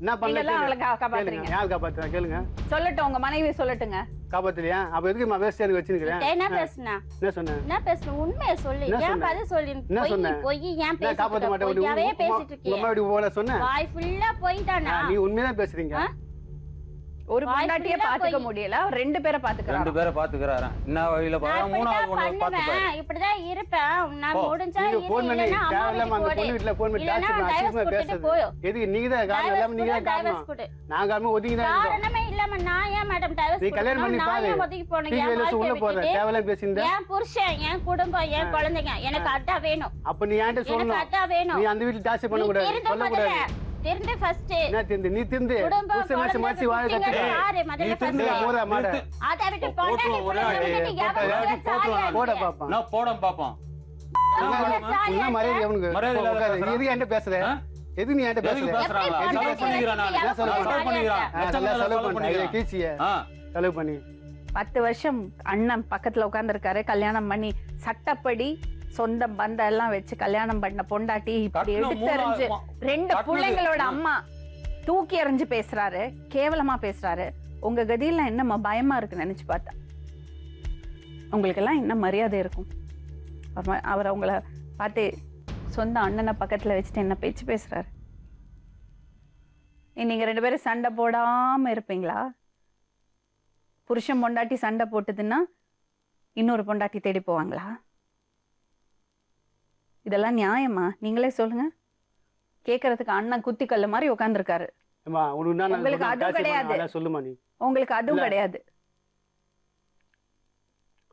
என்ன நீங்க பண்ணல தான் அவங்கள கேளுங்க. காப்பாத்துறீங்க. யார் காப்பாத்துறா கேளுங்க. சொல்லட்டும், உங்க மனைவி சொல்லட்டுங்க. காப்பாத்தலையா? அப்ப எதுக்கு வேஸ்ட் எனக்கு வச்சிருக்கிறேன்? என்ன பேசுனா? என்ன சொன்னேன்? என்ன பேசுன? உண்மையை சொல்லு. என்ன ஏன் சொன்ன? பதில் சொல்லி என்ன சொன்ன? போய் ஏன் நான் பேசிட்டு காப்பாத்த இருக்க? மாட்டேன். பொய்யாவே பேசிட்டு உங்க இருக்கியே. அம்மா வீட்டுக்கு போகல சொன்னேன். வாய் ஃபுல்லா போய் தானா? நீ உண்மைதான் பேசுறீங்க. ஒரு வாய் பொண்டாட்டியே full-ஆ பாத்துக்க போய். முடியல, 2 பேரை 2 பாத்துக்கிறாங்க. பேரை பாத்துக்கிறாரு. என்ன வழியில நான் போறா, மூணாவது இப்படிதான் பொண்ணு பாத்துப்பாரு. பண்ணுவேன், இப்படிதான் இருப்பேன். நான் போ. முடிஞ்சா நீங்க இரு, போன் பண்ணி இல்லைன்னா அம்மா தேவையில்லாம அந்த வீட்டுக்கு பொண்ணு போடு. வீட்டுல போன் பண்ணி இல்லைன்னா டாக்டர் divorce அசிங்கமா கொடுத்துட்டு பேசுறது. போயோ. எதுக்கு நீங்க தான் காரணம் Divorce இல்லாம நீங்க தான் கொடு, divorce காரணம். கொடு. நான் காரணம் ஒதுங்கி தான் இருக்கோம். காரணமே இல்லாம நான் ஏன் மேடம் divorce நீ கல்யாணம் பண்ணி கொடுக்கணும்? பாரு. நான் ஏன் ஒதுங்கி போகணும்? டிவி என் உள்ள வாழ்க்கையை போற விட்டுட்டு, தேவையில்லாம பேசியிருந்தா என் புருஷன், என் குடும்பம், என் குழந்தைங்க, எனக்கு அதான் வேணும். அப்ப நீ என்கிட்ட எனக்கு சொல்லணும். அதான் வேணும். நீ அந்த வீட்டுல டார்ச்சர் பண்ண நீ கூடாது, திருந்த சொல்ல முதல்ல. கூடாது. திருந்து first. என்ன திருந்து? நீ திருந்து குடும்பம், புருஷன் மச்சி மச்சி வாழ குழந்தைங்க, கத்துக்க. குட்டிங்க பாரு, முதல்ல நீ first. திருந்து. போடா மாட அதை விட்டு போட்டுருவோம், பொண்டாட்டி ஒரே பிள்ளைங்க அடி. விட்டுட்டு எவன் போட்டா கூட போட்டுருவோம். ஜாலியா போட இருக்க? பாப்பான். நான் போடாம பாப்போம். என்ன மரியாதை அவனுக்கு? மரியாதை இல்லாத உட்காரு. பேசுறான். எதுக்கு என்கிட்ட பேசுற? ஆ? எதுக்கு நீ என்கிட்ட எதுக்கு பேசுற? பேசுறாங்க? எப்படி செலவு பொண்டாட்டி பண்ணிக்கிறேன் நான். எவன் செலவு கூட செலவு பண்ணிக்கிறேன். ஜாலியா இருக்க? நல்லா செலவு செலவு பண்ண பண்ணிக்கிறேன். கீச்சிய ஆ. செலவு பண்ணி 10 வருஷம் அண்ணன் பக்கத்துல உட்கார்ந்துருக்காரு, கல்யாணம் பண்ணி சட்டப்படி சொந்த பந்தம் எல்லாம் வச்சு கல்யாணம் பண்ண பொண்டாட்டி இப்படி கட்டின எடுத்தறிஞ்சு 2 கட்டினது. பிள்ளைங்களோட அம்மா தூக்கி எறிஞ்சு பேசுறாரு, கேவலமா பேசுறாரு. உங்க கதியில என்னம்மா பயமா இருக்கு நினைச்சு பார்த்தா? உங்களுக்கு எல்லாம் என்ன மரியாதை இருக்கும்? அவர் உங்களை பார்த்து சொந்த அண்ணனை பக்கத்துல வச்சுட்டு என்ன பேச்சு பேசுறாரு? நீங்க 2 பேரும் சண்டை போடாம இருப்பீங்களா? புருஷன் பொண்டாட்டி சண்டை போட்டுதுன்னா இன்னொரு பொண்டாட்டி தேடி போவாங்களா? இதெல்லாம் நியாயமா? நீங்களே சொல்லுங்க. கேட்கறதுக்கு அண்ணன் குத்திக்கல்ல மாதிரி உட்கார்ந்துருக்காரு. அம்மா உனக்கு நான் உங்களுக்கு அதுவும் கிடையாது. அதான் சொல்லுமா நீ. உங்களுக்கு அதுவும் இல்ல. கிடையாது.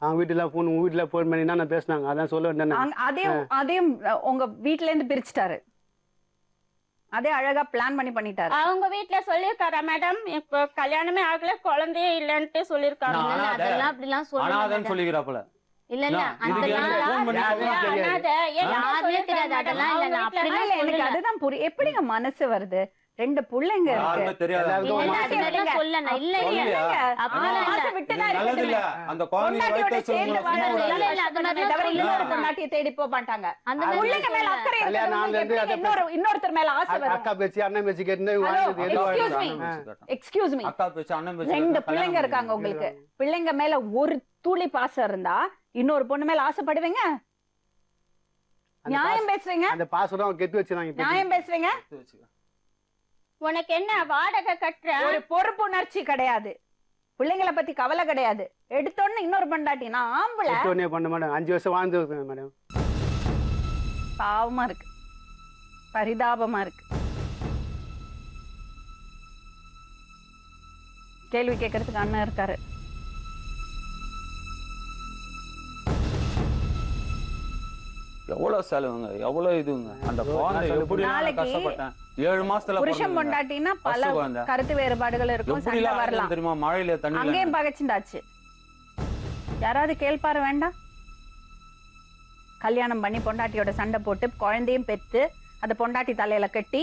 அவங்க வீட்டுல போன் உங்க வீட்டுல போன் பண்ணி நான் பேசினாங்க, அதான் சொல்ல வேண்டாம். அதையும் உங்க வீட்ல இருந்து பிரிச்சுட்டாரு. அதே அழகா பிளான் பண்ணிட்டாரு. அவங்க வீட்ல சொல்லிருக்காரா மேடம்? இப்போ கல்யாணமே ஆகல, குழந்தையே இல்லன்ட்டு சொல்லிருக்காங்க. நான் இல்ல, அனாதை. அதெல்லாம் அப்படிலாம் அனாதைன்னு சொல்லுவாங்க. சொல்லிக்கிறாப்புல. இல்ல இல்ல நான் இதுக்கு அதெல்லாம் எனக்கு phone பண்ணி யாருமே சொல்லுங்க. தெரியாது. அனாதை, ஏன் யாருமே தெரியாது, சொல்லிருக்காங்க அதெல்லாம் இல்ல, நான் அவங்க வீட்ல அப்படிலாம் இல்ல, எனக்கு சொல்லல. அதுதான் புரியும். எப்படிங்க மனசு வருது? 2 பிள்ளைங்க இருக்கு. யாருமே தெரியாது. எல்லாருக்கும் இல்ல, மாசம் அதெல்லாம் சொல்லல, நான் இல்ல இல்ல சொல்லியா? அப்படிலாம் இல்ல. மாசம் விட்டுதான் இது நல்லது இல்ல. இருக்கட்டுமே. அந்த குழந்தைய பொண்டாட்டியோட வயித்தை சேர்ந்து சொல்லுங்க, வாழறது சும்மா இல்ல, விடாதீங்க. இல்ல, அதெல்லாம் தவிர இன்னொரு சொல்லல. பொண்டாட்டியை தேடி போக மாட்டாங்க. அந்த மாதிரி பிள்ளைங்க மேல சொல்லல. அக்கறை கல்யாணம் இருக்கிறவங்களுக்கு ஆனதுல இருந்து எப்படி இன்னொருத்தர் மேல ஆசை வரும்? அக்கா பேச்சு அண்ணன் பேச்சு கேட்டு Hello, வாழ்ந்தது எது excuse வாழ்ந்தது? me. அண்ணன் பேச்சு கேட்டான். Excuse me. அக்கா பேச்சு, அண்ணன் பேச்சு 2 கேட்டா பிள்ளைங்க கல்யாணம் இருக்காங்க பண்ணுவீங்க. உங்களுக்கு. பிள்ளைங்க மேல ஒரு துளி பாசம் இருந்தா இன்னொரு பொண்ணு மேல ஆசைப்படுவீங்க? அந்த நியாயம் பேசுறீங்க? அந்த பாஸ்வேர்ட் அவங்க கெட்டு வச்சிருந்தாங்க இப்ப. நியாயம் பேசுறீங்க? எடுத்து வச்சுக்க. உனக்கு என்ன வாடகை கட்டுற? ஒரு பொறுப்புணர்ச்சி கிடையாது. பிள்ளைங்களை பத்தி கவலை கிடையாது. எடுத்தோன்னு இன்னொரு பொண்டாட்டி. நான் ஆம்பளை. எட்டு ஒண்ணே பண்ண மேடம் 5 வருஷம் வாழ்ந்து மேடம். பாவமா இருக்கு, பரிதாபமா இருக்கு. கேள்வி கேட்கறதுக்கு அண்ணன் இருக்காரு. எவ்வளவு செலவுங்க, எவ்வளவு இதுங்க. அந்த குழந்தை எப்படி நான் நாளைக்கு கஷ்டப்பட்டேன். 7 மாசத்துல புருஷன் பிறந்ததுங்க. பொண்டாட்டினா பல First குழந்தை. கருத்து வேறுபாடுகள் இருக்கும், எப்படி சண்டை எல்லாம் வரலாம். தெரியுமா? மழையில தண்ணியில அங்கேயும் பகைச்சுண்டாச்சு. யாராவது கேள்பாரு வேண்டாம்? கல்யாணம் பண்ணி பொண்டாட்டியோட சண்டை போட்டு குழந்தையும் பெத்து அந்த பொண்டாட்டி தலையில கட்டி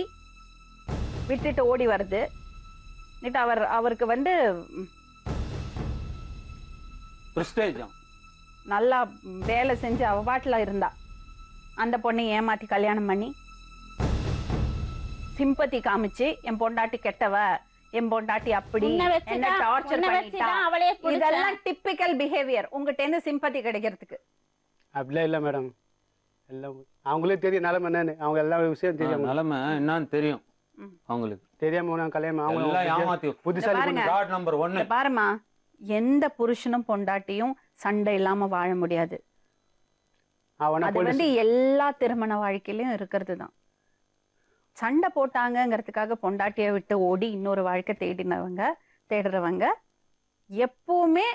விட்டுட்டு ஓடி வருது. அவருக்கு பிரஸ்டேஜ். நல்லா வேலை செஞ்சு அவ பாட்டுல இருந்தா. அந்த பொண்ணை ஏமாத்தி கல்யாணம் பண்ணி சிம்பத்தி காமிச்சு என் பொண்டாட்டி கெட்டவ, என் பொண்டாட்டி அப்படி உன்னை என்ன வச்சுதான் டார்ச்சர் உன்னை பண்ணிட்டா. வச்சுதான் அவளே பிடிச்சா. இதெல்லாம் டிப்பிக்கல் பிஹேவியர். உங்ககிட்ட இருந்து சிம்பத்தி கிடைக்கிறதுக்கு. அப்படிலாம் இல்ல மேடம். எல்லாம் அவங்களே தெரியும் நிலைமை என்னன்னு. அவங்க எல்லா விஷயம் தெரியும். நிலைமை என்னன்னு தெரியும் அவங்களுக்கு. தெரியாம நான் கல்யாணம் எல்லாம் அவங்க ஏமாத்தி புத்திசாலி பாருங்க. பொண்ணு. Card number 1. இத பாருமா, எந்த புருஷனும் பொண்டாட்டியும் சண்டை இல்லாம வாழ முடியாது. அவனா அது போலீஸ் எல்லா திருமண வாழ்க்கையிலயும் இருக்கிறது தான். சண்டை போட்டாங்கங்கிறதுக்காக பொண்டாட்டியை விட்டு ஓடி இன்னொரு வாழ்க்கை தேடுறவங்க எப்பவுமே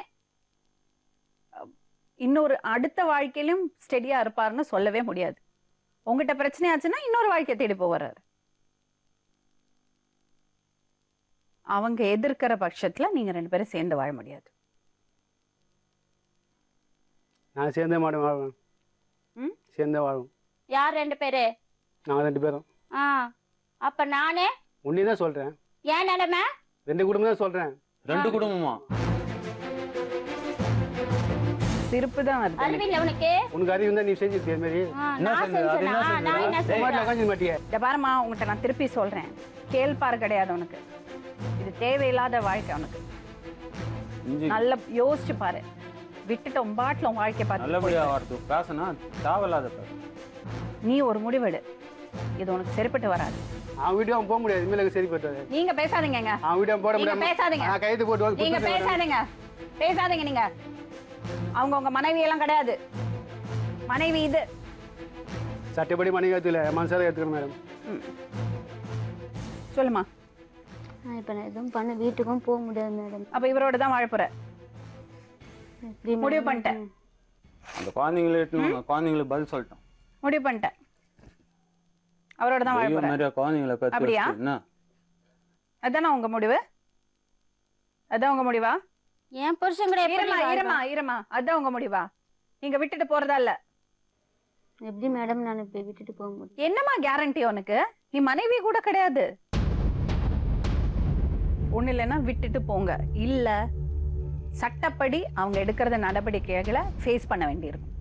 இன்னொரு அடுத்த வாழ்க்கையிலும் ஸ்டெடியா இருப்பாருன்னு சொல்லவே முடியாது. உங்ககிட்ட பிரச்சனை ஆச்சுன்னா இன்னொரு வாழ்க்கையை தேடி போவாரு. அவங்க எதிர்க்கிற பட்சத்துல நீங்க 2 பேரும் சேர்ந்து வாழ முடியாது. நான் சேர்ந்தே மாட்டேன் வாழ்வேன். ம்? சேர்ந்தே வாழ்வோம். யார் 2 பேரு? நாங்க 2 பேரும். ஆ அப்ப நானே உன்னே தான் சொல்றேன். ஏன் நிலைமை? 2 குடும்பம் தான் சொல்றேன். 2 குடும்பமா? சிரிப்பு தான் வருது எனக்கு. அறிவில்லை உனக்கு? உனக்கு அறிவு இருந்தா நீ செஞ்சிருக்க இது மாதிரி. என்ன நான் செஞ்சது? அது என்ன செஞ்சேனா? நான் என்ன செஞ்சது? மாட்டில் செஞ்சேன்? உட்காந்து மாட்டியே. இந்த பாருமா, உங்கள்கிட்ட நான் திருப்பி சொல்றேன், கேள்பாறு கிடையாது உனக்கு. இது தேவையில்லாத வாழ்க்கை உனக்கு. இஞ்சி நல்லா யோசிச்சு பாரு. விட்டுட்டு உன் பாட்டில் உன் வாழ்க்கை நல்லபடியா பார்த்து வரது பேசனா தேவையில்லாத பேச. நீ ஒரு முடிவெடு. இது உனக்கு சரிப்பட்டு வராது. அவன் வீடியோ அவன் போக முடியாது. இனிமேல் சரி போயிட்டு நீங்க பேசாதீங்கங்க. அவன் வீடியோ போட நீங்க முடியாது. பேசாதீங்க. நான் கைது போட்டு வந்து நீங்க குடுத்துட்டு வரேன். பேசாதீங்க. பேசாதீங்க நீங்க. அவங்க உங்க மனைவி எல்லாம் கிடையாது. மனைவி இது. சட்டப்படி மணி ஏற்றுல மனசார ஏற்றுக்கணும் மேடம். ம். சொல்லுமா. நான் இப்போ நான் எதுவும் பண்ண வீட்டுக்கும் போக முடியாது மேடம். அப்ப இவரோட தான் வாழ போற. எப்படி முடிவு madam? பண்ணிட்டேன். அந்த குழந்தைங்களை குழந்தைங்களுக்கு பதில் சொல்லிட்டோம். முடிவு பண்ணிட்டேன். அவரோட தான் வாழ ஐயோ போற. நிறைய குழந்தைங்களை பத்தி அப்படியா? என்ன அதானே உங்க முடிவு? அதான் உங்க முடிவா? என் புருஷன் கூட எப்படி இருமா வாழ்வான்? இருமா இருமா. அதான் உங்க முடிவா? நீங்க விட்டுட்டு போறதா இல்ல? எப்படி மேடம் நான் இப்போ விட்டுட்டு போக முடியும்? என்னமா கேரண்டி உனக்கு? நீ மனைவி கூட கிடையாது. ஒண்ணு இல்லைன்னா விட்டுட்டு போங்க. இல்ல சட்டப்படி அவங்க எடுக்கிறத நடவடிக்கைகளை ஃபேஸ் பண்ண வேண்டியிருக்கும்.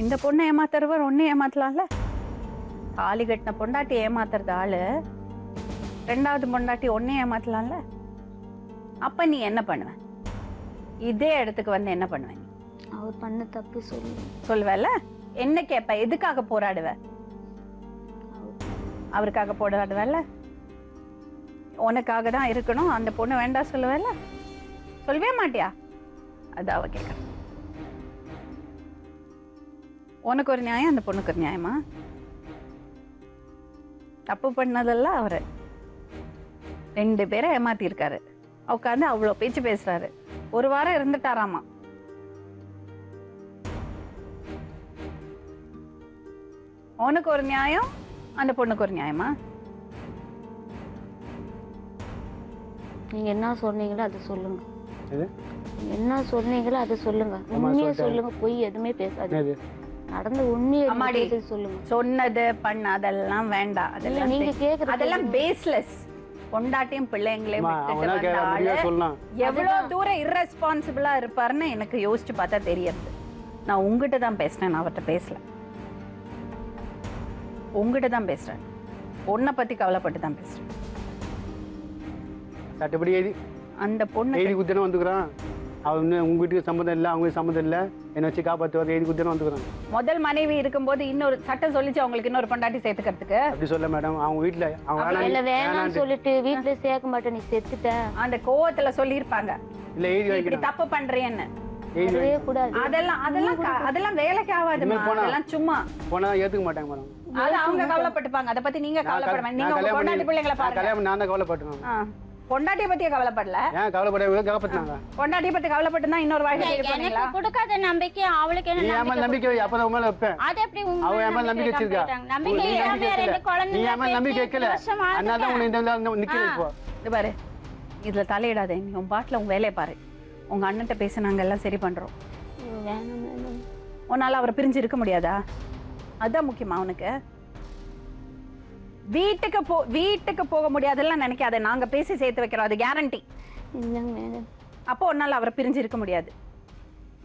இந்த பொண்ணை ஏமாத்துறவர் ஒண்ணு ஏமாத்தலாம்ல. தாலி கட்டின பொண்டாட்டி ஏமாத்துறது ஆளு, 2வது பொண்டாட்டி ஒன்னே ஏமாத்தலாம்ல. அப்ப நீ என்ன பண்ணுவ? இதே இடத்துக்கு வந்து என்ன பண்ணுவ? நீ அவர் பண்ண தப்பு சொல்லு. சொல்லுவல? என்ன கேப்ப? எதுக்காக போராடுவ? அவருக்காக போராடுவல்ல? உனக்காக தான் இருக்கணும், அந்த பொண்ணு வேண்டாம் சொல்லுவல்ல? சொல்லவே மாட்டியா? அது அவ கேட்க. உனக்கு ஒரு நியாயம், அந்த பொண்ணுக்கு ஒரு நியாயமா? தப்பு பண்ணதெல்லாம் அவரு 2 பேரை ஏமாத்தி இருக்காரு. உட்காந்து அவ்வளோ பேச்சு பேசுறாரு. 1 வாரம் இருந்துட்டாராமா. உனக்கு ஒரு நியாயம், அந்த பொண்ணுக்கு ஒரு நியாயமா? நீங்க என்ன சொன்னீங்களோ அதை சொல்லுங்க. எது? நீங்க என்ன சொன்னீங்களோ அதை சொல்லுங்க. உண்மையை சொல்லிட்டேன். சொல்லுங்க, பொய் எதுவுமே பேசாதீங்க. என்னது? நடந்த உண்மையை அம்மாடி. சொல்லுங்க. சொன்னது பண்ண அதெல்லாம் வேண்டாம். அதெல்லாம் நீங்க கேக்குறது அதெல்லாம் பேஸ்லெஸ். பொண்டாட்டியும் பிள்ளைங்களையும் அம்மா, விட்டுட்டு அவனா வந்த ஆளு முடியா சொல்லலாம். எவ்வளவு தூரம் irresponsible-ஆ இருப்பாருன்னு எனக்கு யோசிச்சு பார்த்தா தெரியுது. நான் உங்ககிட்ட தான் பேசுறேன், நான் அவர்கிட்ட பேசல. உங்ககிட்ட தான் பேசுறேன். பொண்ணை பத்தி கவலைப்பட்டு தான் பேசுறேன். சட்டப்படி எழுதி அந்த பொண்ணு எழுதி குத்தினா வந்துக்கிறான். அவன் இன்னும் உங்க வீட்டுக்கு சம்மந்தம் இல்லை, அவங்க சம்மந்தம் இல்லை, என்னை வச்சு காப்பாற்றுவார் எழுதி குத்தினா வந்துக்கிறான். முதல் மனைவி இருக்கும்போது இன்னொரு சட்டம் சொல்லிச்சு அவங்களுக்கு இன்னொரு பொண்டாட்டி சேர்த்துக்கிறதுக்கு. அப்படி சொல்ல மேடம். அவங்க வீட்டில் அவங்க இல்ல வேணாம்னு வேணாம் சொல்லிட்டு வீட்டுல சேர்க்க மாட்டேன், நீ செத்துட்ட. அந்த கோவத்துல சொல்லியிருப்பாங்க, இல்லை எழுதி இப்படி வைக்கணும். தப்பு பண்றேன்னு. எழுதி வரவே கூடாது. அதெல்லாம் வேலைக்கு ஆகாதுமா. இனிமேல் போனா- அதெல்லாம் சும்மா. போனால் ஏற்றுக்க மாட்டாங்க மேடம். அது அவங்க கவலைப்பட்டுப்பாங்க. அதை பத்தி நீங்க கவலைப்பட வேண்டாம். நீங்க உங்க பொண்டாட்டி பிள்ளைங்களை பாருங்க. கல்யாணம் நான் தான் கவலைப்பட்டேன். ஆ. பொண்டாட்டியை பத்தியே கவலைப்படல. ஏன் கவலைப்பட காப்பாற்றினாங்க? பொண்டாட்டியை பத்தி கவலைப்பட்டுனா இன்னொரு வாழ்க்கை எனக்கு இருப்பீங்களா? கொடுக்காத நம்பிக்கை அவளுக்கு நீ என்ன ஏன் மேல நம்பிக்கை வை, அப்பதான் உன் மேல வைப்பேன். அது எப்படி உங்க அவ மேல என் மேல நம்பிக்கை வச்சிருக்கா. நம்பிக்கை நீ இல்லாம நம்பிக்கை 2 வைக்கல. குழந்தைங்க நீ என் மேல நம்பிக்கை பெத்து வைக்கல. வருஷமா அதனால தான் உன்னை இந்த நிக்க போ. இது பாரு, இதுல தலையிடாதே. நீ உன் பாட்டுல உன் வேலையை பாரு. உங்க அண்ணன்ட்ட பேச நாங்க எல்லாம் சரி பண்றோம். வேணாம் மேடம். உன்னால அவரை பிரிஞ்சு இருக்க முடியாதா? அதான் முக்கியமா உனக்கு? வீட்டுக்கு போக முடியாதுலாம் நினைக்காத. நாங்க பேசி சேர்த்து வைக்கிறோம், அது கேரண்டி. இல்லைங்க மேடம். அப்போ உன்னால அவரை பிரிஞ்சு இருக்க முடியாது.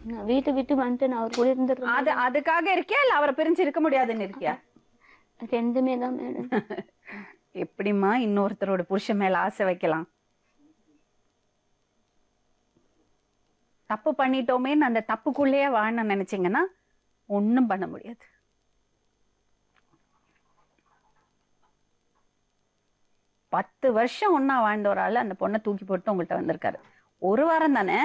நான் வீட்டை விட்டு வந்துட்டு நான் அவர் கூட இருந்துடுறேன். அதுக்காக இருக்கியா இல்ல அவரை பிரிஞ்சு இருக்க முடியாதுன்னு இருக்கியா? 2மே தான் மேடம். எப்படிம்மா இன்னொருத்தரோட புருஷன் மேல ஆசை வைக்கலாம்? தப்பு பண்ணிட்டோமேன்னு அந்த தப்புக்குள்ளேயே வாழ நினைச்சீங்கன்னா ஒண்ணும் பண்ண முடியாது. பத்து வருஷம் ஒன்னா வாழ்ந்த ஒரு ஆளு அந்த பொண்ணை தூக்கி போட்டு உங்கள்கிட்ட வந்திருக்காரு. 1 வாரம் தானே.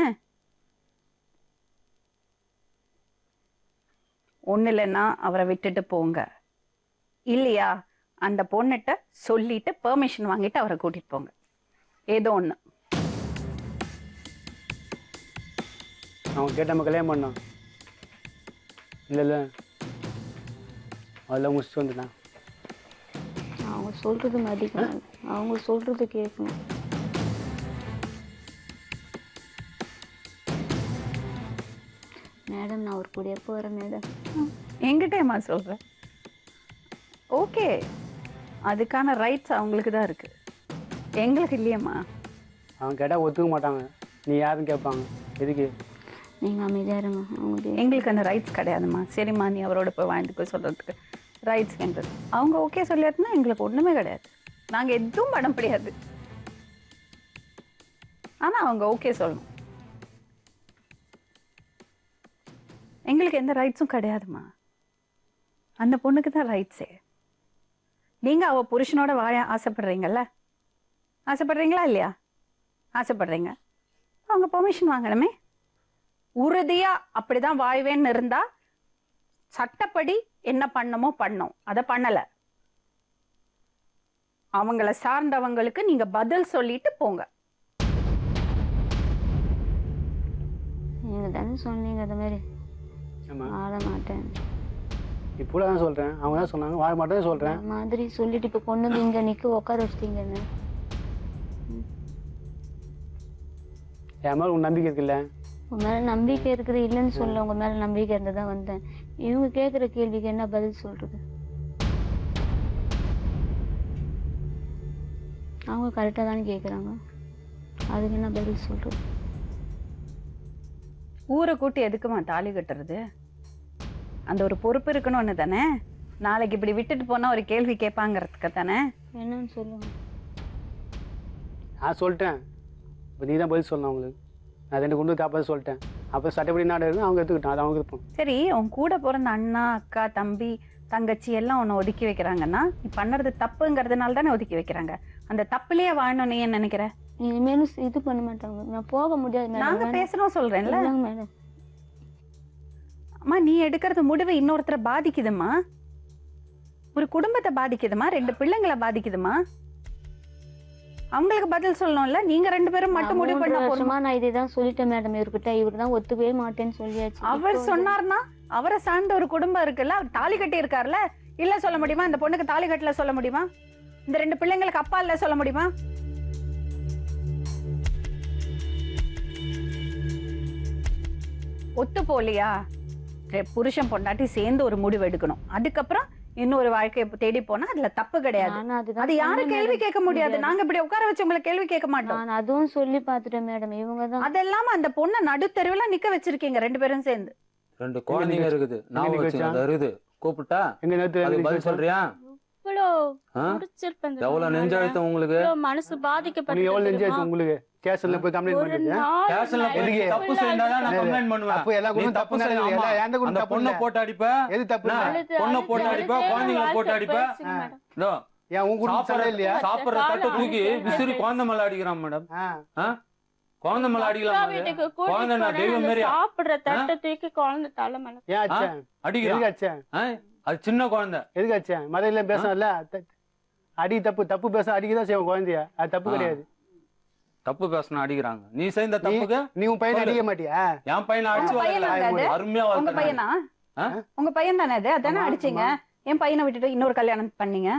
ஒண்ணு இல்லைன்னா அவரை விட்டுட்டு போங்க. இல்லையா அந்த பொண்ணுகிட்ட சொல்லிட்டு பெர்மிஷன் வாங்கிட்டு அவரை கூட்டிட்டு போங்க. ஏதோ ஒண்ணு. அவங்க கேட்டாம கல்யாணம் பண்ணோம். இல்லை அதெல்லாம் முடிச்சுட்டு வந்துட்டான். அவங்க சொல்றது மதிக்கணும், அவங்க சொல்றது கேட்கணும். மேடம் நான் அவர் கூடயே போகிறேன் மேடம். எங்கிட்டேம்மா சொல்ற? ஓகே, அதுக்கான ரைட்ஸ் அவங்களுக்கு தான் இருக்கு, எங்களுக்கு இல்லையேம்மா. அவங்க கேட்டால் ஒத்துக்க மாட்டாங்க. நீ யாருன்னு கேட்பாங்க. எதுக்கு? நீங்கள் அமைதியாக இருங்க. அவங்க எங்களுக்கு அந்த ரைட்ஸ் கிடையாதும்மா. சரிம்மா, நீ அவரோட போய் வாழ்ந்துக்க சொல்கிறதுக்கு ரைட்ஸ் எங்களுக்கு. அவங்க ஓகே சொல்லியாருன்னா எங்களுக்கு ஒன்றுமே கிடையாது, நாங்கள் எதுவும் பண்ண முடியாது. ஆனால் அவங்க ஓகே சொல்லணும். எங்களுக்கு எந்த ரைட்ஸும் கிடையாதும்மா. அந்த பொண்ணுக்கு தான் ரைட்ஸே. நீங்கள் அவள் புருஷனோட வாழ ஆசைப்படுறீங்கல்ல, ஆசைப்படுறீங்களா இல்லையா? ஆசைப்படுறீங்க, அவங்க பெர்மிஷன் வாங்கணுமே. உறுதியா அப்படிதான் வாழ்வேன்னு இருந்தா சட்டப்படி என்ன பண்ணமோ பண்ணோம், அதை பண்ணல. அவங்கள சார்ந்தவங்களுக்கு நீங்க பதில் சொல்லிட்டு போங்க. நீங்கள் தானே சொன்னீங்க அது மாதிரி ஆமாம், வாழ மாட்டேன். இப்போ தான் சொல்கிறேன். அவங்க தான் சொன்னாங்க வாழ மாட்டேன்னு சொல்கிறேன். அந்த மாதிரி சொல்லிட்டு இப்போ கொண்டு வந்து இங்கே நிற்க உட்கார வச்சிட்டீங்கன்னு. என் மேலே உன் நம்பிக்கை இருக்குல்ல? உங்க மேலே நம்பிக்கை இருக்குது, இல்லைன்னு சொல்ல, உங்கள் மேலே நம்பிக்கை இருந்து தான் வந்தேன். இவங்க கேட்குற கேள்விக்கு என்ன பதில் சொல்கிறது? அவங்க கரெக்டாக தானே கேட்குறாங்க, அதுக்கு என்ன பதில் சொல்கிறது? ஊரை கூட்டி எதுக்குமா தாலி கட்டுறது? அந்த ஒரு பொறுப்பு இருக்கணும்னு தானே. நாளைக்கு இப்படி விட்டுட்டு போனா ஒரு கேள்வி கேட்பாங்கிறதுக்கு தானே. என்னன்னு சொல்லுங்க. நான் சொல்லிட்டேன், இப்போ நீ தான் பதில் சொல்லணும் அவங்களுக்கு. நான் 2 கொண்டு காப்பாற்ற சொல்லிட்டேன். அப்போ சட்டப்படி நாடு இருந்து அவங்க எடுத்துக்கிட்டோம், அது அவங்க இருப்போம். சரி, உன் கூட பிறந்த அண்ணா, அக்கா, தம்பி, தங்கச்சி எல்லாம் உன்னை ஒதுக்கி வைக்கிறாங்கன்னா நீ பண்ணுறது தப்புங்கிறதுனால தானே ஒதுக்கி வைக்கிறாங்க. அந்த தப்புலயே வாழணும் நீ என்ன நினைக்கிற? இனிமேலும் இது பண்ண மாட்டாங்க, நான் போக முடியாது நாங்க மேடம். பேசணும் சொல்றேன்ல. இல்லைங்க மேடம். அம்மா, நீ எடுக்கிறது முடிவு இன்னொருத்தரை பாதிக்குதுமா, ஒரு குடும்பத்தை பாதிக்குதுமா, 2 பிள்ளைங்களை பாதிக்குதுமா. அவங்களுக்கு பதில் சொல்லணும்ல. நீங்க 2 பேரும் மட்டும் முடிவு பண்ண 3 போறோமா? வருஷமா நான் இதை தான் சொல்லிட்டேன் மேடம் இவர்கிட்ட. இவர் தான் ஒத்துக்கவே மாட்டேன்னு சொல்லியாச்சு. அவர் சொன்னார்னா அவரை சார்ந்த ஒரு குடும்பம் இருக்குல்ல, அவர் தாலி கட்டி இருக்காருல்ல, இல்ல சொல்ல முடியுமா? இந்த பொண்ணுக்கு தாலி கட்டல சொல்ல முடியுமா? இந்த 2 பிள்ளைங்களுக்கு அப்பா இல்ல சொல்ல முடியுமா? ஒத்து போலியா? புருஷன் பொண்டாட்டி சேர்ந்து ஒரு முடிவு எடுக்கணும், அதுக்கப்புறம் இன்னொரு வாழ்க்கையை தேடி போனா அதுல தப்பு கிடையாது. நானும் அதுதான் அது யாரும் சொன்னேன் கேள்வி மேடம். கேட்க முடியாது. நாங்க இப்படி உட்கார வச்சு உங்களை கேள்வி கேட்க மாட்டோம். நான் அதுவும் சொல்லி பார்த்துட்டேன் மேடம். இவங்க தான் அதெல்லாம் அந்த பொண்ணை நடுத்தெருவுல நிக்க வச்சிருக்கீங்க 2 பேரும் சேர்ந்து. 2 குழந்தைங்க இருக்குது, நான் வச்சுங்க இருக்குது. கூப்பிட்டா எங்க நேற்று அதுக்கு பதில் சொல்றியா? இவ்வளோ ஆ? முடிச்சிருப்பேன் எவ்வளவு நெஞ்சழுத்தம் உங்களுக்கு? இவ்வளோ மனசு உங்களுக்கு எவ்வளோ பாதிக்கப்பட்டு நெஞ்சாச்சு உங்களுக்கு? கேஸ்ல போய் கம்ப்ளைண்ட் ஒரு பண்ணிட்டு கேஸ்ல போய் எதுக்கு? தப்பு செஞ்சாதான் நான் கம்ப்ளைண்ட் பண்ணுவேன். அப்போ எல்லா நீ குடும்பம் தப்பு தப்பு செய்யலாம். நடக்குது. ஆமா. எந்த குடும்பம் அந்த தப்பு பொண்ணை இல்ல. போட்டு அடிப்ப. எது தப்பு இல்ல? பொண்ணை போட்டு அடிப்ப, குழந்தைங்களை போட்டு அடிப்ப. இதோ, ஏன் உன் குடும்பம் சண்டை இல்லையா? சாப்பிடுற தட்டை தூக்கி விசிறி குழந்தை மேல அடிக்கிறான் மேடம். ஆ. குழந்தை மேல அடிக்கலாம். வீட்டுக்கு குழந்தை நான் தெய்வம் மாரியா? சாப்பிடுற தட்டை தூக்கி குழந்தை தலை மேல ஏன் அச்சேன்? அடிக்கிறான். எதுக்கு அச்சேன்? அது சின்ன குழந்தை. எதுக்கு அச்சேன்? மதையில பேசணும்ல. அடி தப்பு, தப்பு பேச அடிக்கதான் செய்வோம் குழந்தைய. அது தப்பு கிடையாது. தப்பு பேசணும் அடிக்கிறாங்க. நீ செய்த தப்புக்கு நீ உன் பையனை அடிக்க மாட்டியா? என் பையனை அடிச்சு உங்க பையனா வளர்க்கல. அது? அருமையா உங்க வளர்க்கறாங்க. பையனா? ஆ? உங்க பையன் தானே அது? அதானே ஆமா, அடிச்சீங்க. என் பையனை விட்டுட்டு இன்னொரு கல்யாணம் பண்ணீங்க.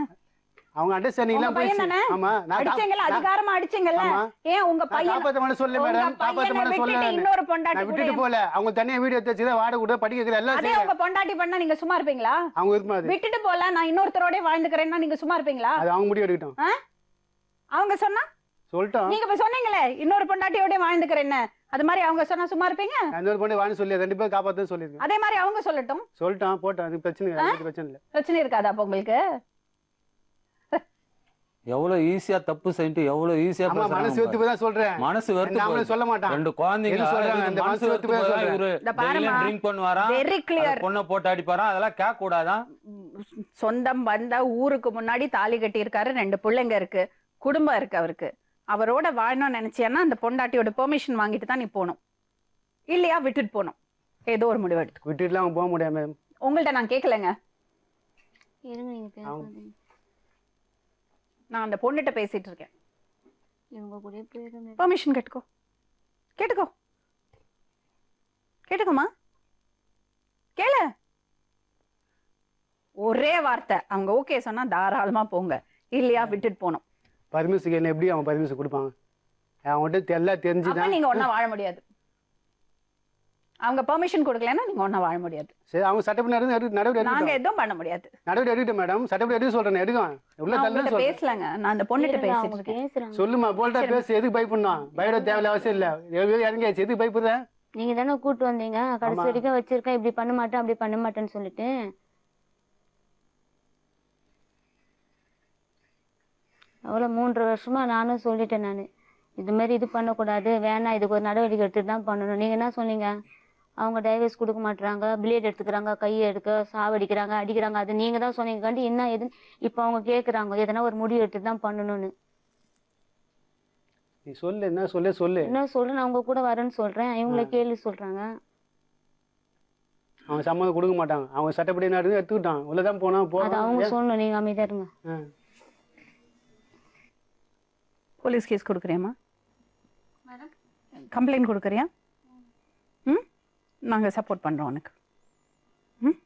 அவங்க அண்டர்ஸ்டாண்டிங் உங்க எல்லாம் பையன் போயிடுச்சு. தானே? ஆமா, நான் அடிச்சீங்கல்ல, அதிகாரமா அடிச்சீங்கல்ல. ஆமா. ஏன் உங்க பையன் காப்பாத்த மாட்டேன் சொல்லல உங்க மேடம். காப்பாத்த பையனை மாட்டேன் விட்டுட்டு சொல்லல. இன்னொரு நான் பொண்டாட்டி விட்டுட்டு கூட போல. அவங்க தனியா வீடியோ எடுத்து வாடகை கூட படிக்க வைக்கிற எல்லாம் அதே செய்யறேன். உங்க பொண்டாட்டி பண்ணா நீங்க சும்மா இருப்பீங்களா? அவங்க விருப்பம் அது. விட்டுட்டு போல, நான் இன்னொருத்தரோட வாழ்ந்துக்கிறேன்னா நீங்க சும்மா இருப்பீங்களா? அது அவங்க முடிவு எடுக்கட்டும். அவங்க சொன்னா சொல்லிட்டோம். நீங்க இப்ப சொன்னீங்களே இன்னொரு பொண்டாட்டியோட வாழ்ந்துக்கிறேன்னு, அது மாதிரி அவங்க சொன்னா சும்மா இருப்பீங்க? நான் இன்னொரு பொண்ணு வான்னு சொல்லி 2 பேரும் காப்பாத்துன்னு சொல்லியிருக்கேன். அதே மாதிரி அவங்க சொல்லட்டும். சொல்லிட்டோம், போட்டோம். அது பிரச்சனை இல்லை. அது பிரச்சனை இல்லை. பிரச்சனை இருக்காதா அப்ப உங்களுக்கு? எவ்வளவு ஈஸியா தப்பு செஞ்சுட்டு எவ்வளவு ஈஸியா ஆமா, மனசு வெறுத்து போய் தான் சொல்றேன். மனசு வெறுத்து நாமளும் போகுது. சொல்ல மாட்டான். 2 குழந்தைங்க எது சொல்றாங்க? இது அந்த மனசு மனசு வெறுத்து வெறுத்து போய் தான் போய் இவரு இந்த பாரும்மா, ட்ரிங்க் பண்ணுவாராம். Very clear. அந்த பொண்ணை போட்டு அடிப்பாராம். அதெல்லாம் கேட்க கூடாதான். சொந்தம் வந்தா ஊருக்கு முன்னாடி தாலி கட்டி இருக்காரு, 2 பிள்ளைங்க இருக்கு, குடும்பம் இருக்கு அவருக்கு. அவரோட வாழணும்னு நினைச்சேன்னா அந்த பொண்டாட்டியோட பெர்மிஷன் வாங்கிட்டு தான் நீ போகணும், இல்லையா விட்டுட்டு போகணும். ஏதோ ஒரு முடிவு எடுத்து. விட்டுட்டுலாம் அவங்க போக முடியாம. உங்கள்ட்ட நான் கேட்கலங்க, இருங்க, நீங்க பேசாதீங்க. நான் அந்த பொண்ணுகிட்ட பேசிட்டு இருக்கேன். இவங்க கூட போயிருங்க. பெர்மிஷன் கேட்டுக்கோ, கேட்டுக்கோ, கேட்டுக்கோமா, கேளு. ஒரே வார்த்தை, அவங்க ஓகே சொன்னா தாராளமா போங்க, இல்லையா விட்டுட்டு போகணும். பர்மிஷன் என்ன எப்படி அவங்க பர்மிஷன் கொடுப்பாங்க? அவங்ககிட்ட எல்லாம் அப்ப தெரிஞ்சுதான். நீங்க ஒண்ணா வாழ முடியாது. அவங்க பெர்மிஷன் கொடுக்கலன்னா நீங்க ஒண்ணா வாழ முடியாது. சரி அவங்க சட்டப்படி நடவடிக்கை நாங்க எடுக்கட்டும். எதுவும் பண்ண முடியாது. நடவடிக்கை எடுக்கட்டும் மேடம். சட்டப்படி எடுக்க சொல்றேன், எடுக்கும். உள்ள நான் தள்ளு உங்ககிட்ட சொல்றேன். பேசலங்க, நான் அந்த பொண்ணுகிட்ட இருங்க, பேசிட்டு அவங்க இருக்கேன். பேசுறாங்க. சொல்லுமா, போல்ட்டா பேசு. எதுக்கு பயப்படணும்? பயப்பட தேவையில்ல, அவசியம் இல்ல. இறங்கியாச்சு, எதுக்கு பயப்படுற? நீங்க தானே கூட்டு வந்தீங்க, கடைசி ஆமா. வரைக்கும் வச்சிருக்கேன், இப்படி பண்ண மாட்டேன் அப்படி பண்ண மாட்டேன்னு சொல்லிட்டு. அவ்வளோ 3 வருஷமா நானும் சொல்லிட்டேன். நான் இது மாதிரி இது பண்ணக்கூடாது, வேணாம், இதுக்கு ஒரு நடவடிக்கை எடுத்துட்டு தான் பண்ணணும். நீங்க என்ன சொன்னீங்க? அவங்க டைவர்ஸ் கொடுக்க மாட்டுறாங்க, பிளேட் எடுத்துக்கிறாங்க, கையை எடுக்க சாவடிக்கிறாங்க, அடிக்கிறாங்க. அது நீங்க தான் சொன்னீங்க. கண்டி என்ன எதுன்னு இப்போ அவங்க கேட்குறாங்க, எதனா ஒரு முடிவு எடுத்துட்டு தான் பண்ணணும்னு. நீ சொல்லு, என்ன சொல்லு. என்ன சொல்றேன், நான் உங்க கூட வரேன்னு சொல்றேன், இவங்களை கேள்வி சொல்றாங்க. அவங்க சம்மதம் கொடுக்க மாட்டாங்க. அவங்க சட்டப்படி நடந்து எடுத்துக்கிட்டான். உள்ளதான் போனா அது அவங்க போறோம். சொல்லணும், நீங்க அமைதியா இருங்க. Police case கொடுக்குறியாம்மா? கம்ப்ளைண்ட் கொடுக்குறியா? ம், நாங்க சப்போர்ட் பண்றோம் உனக்கு. ம்,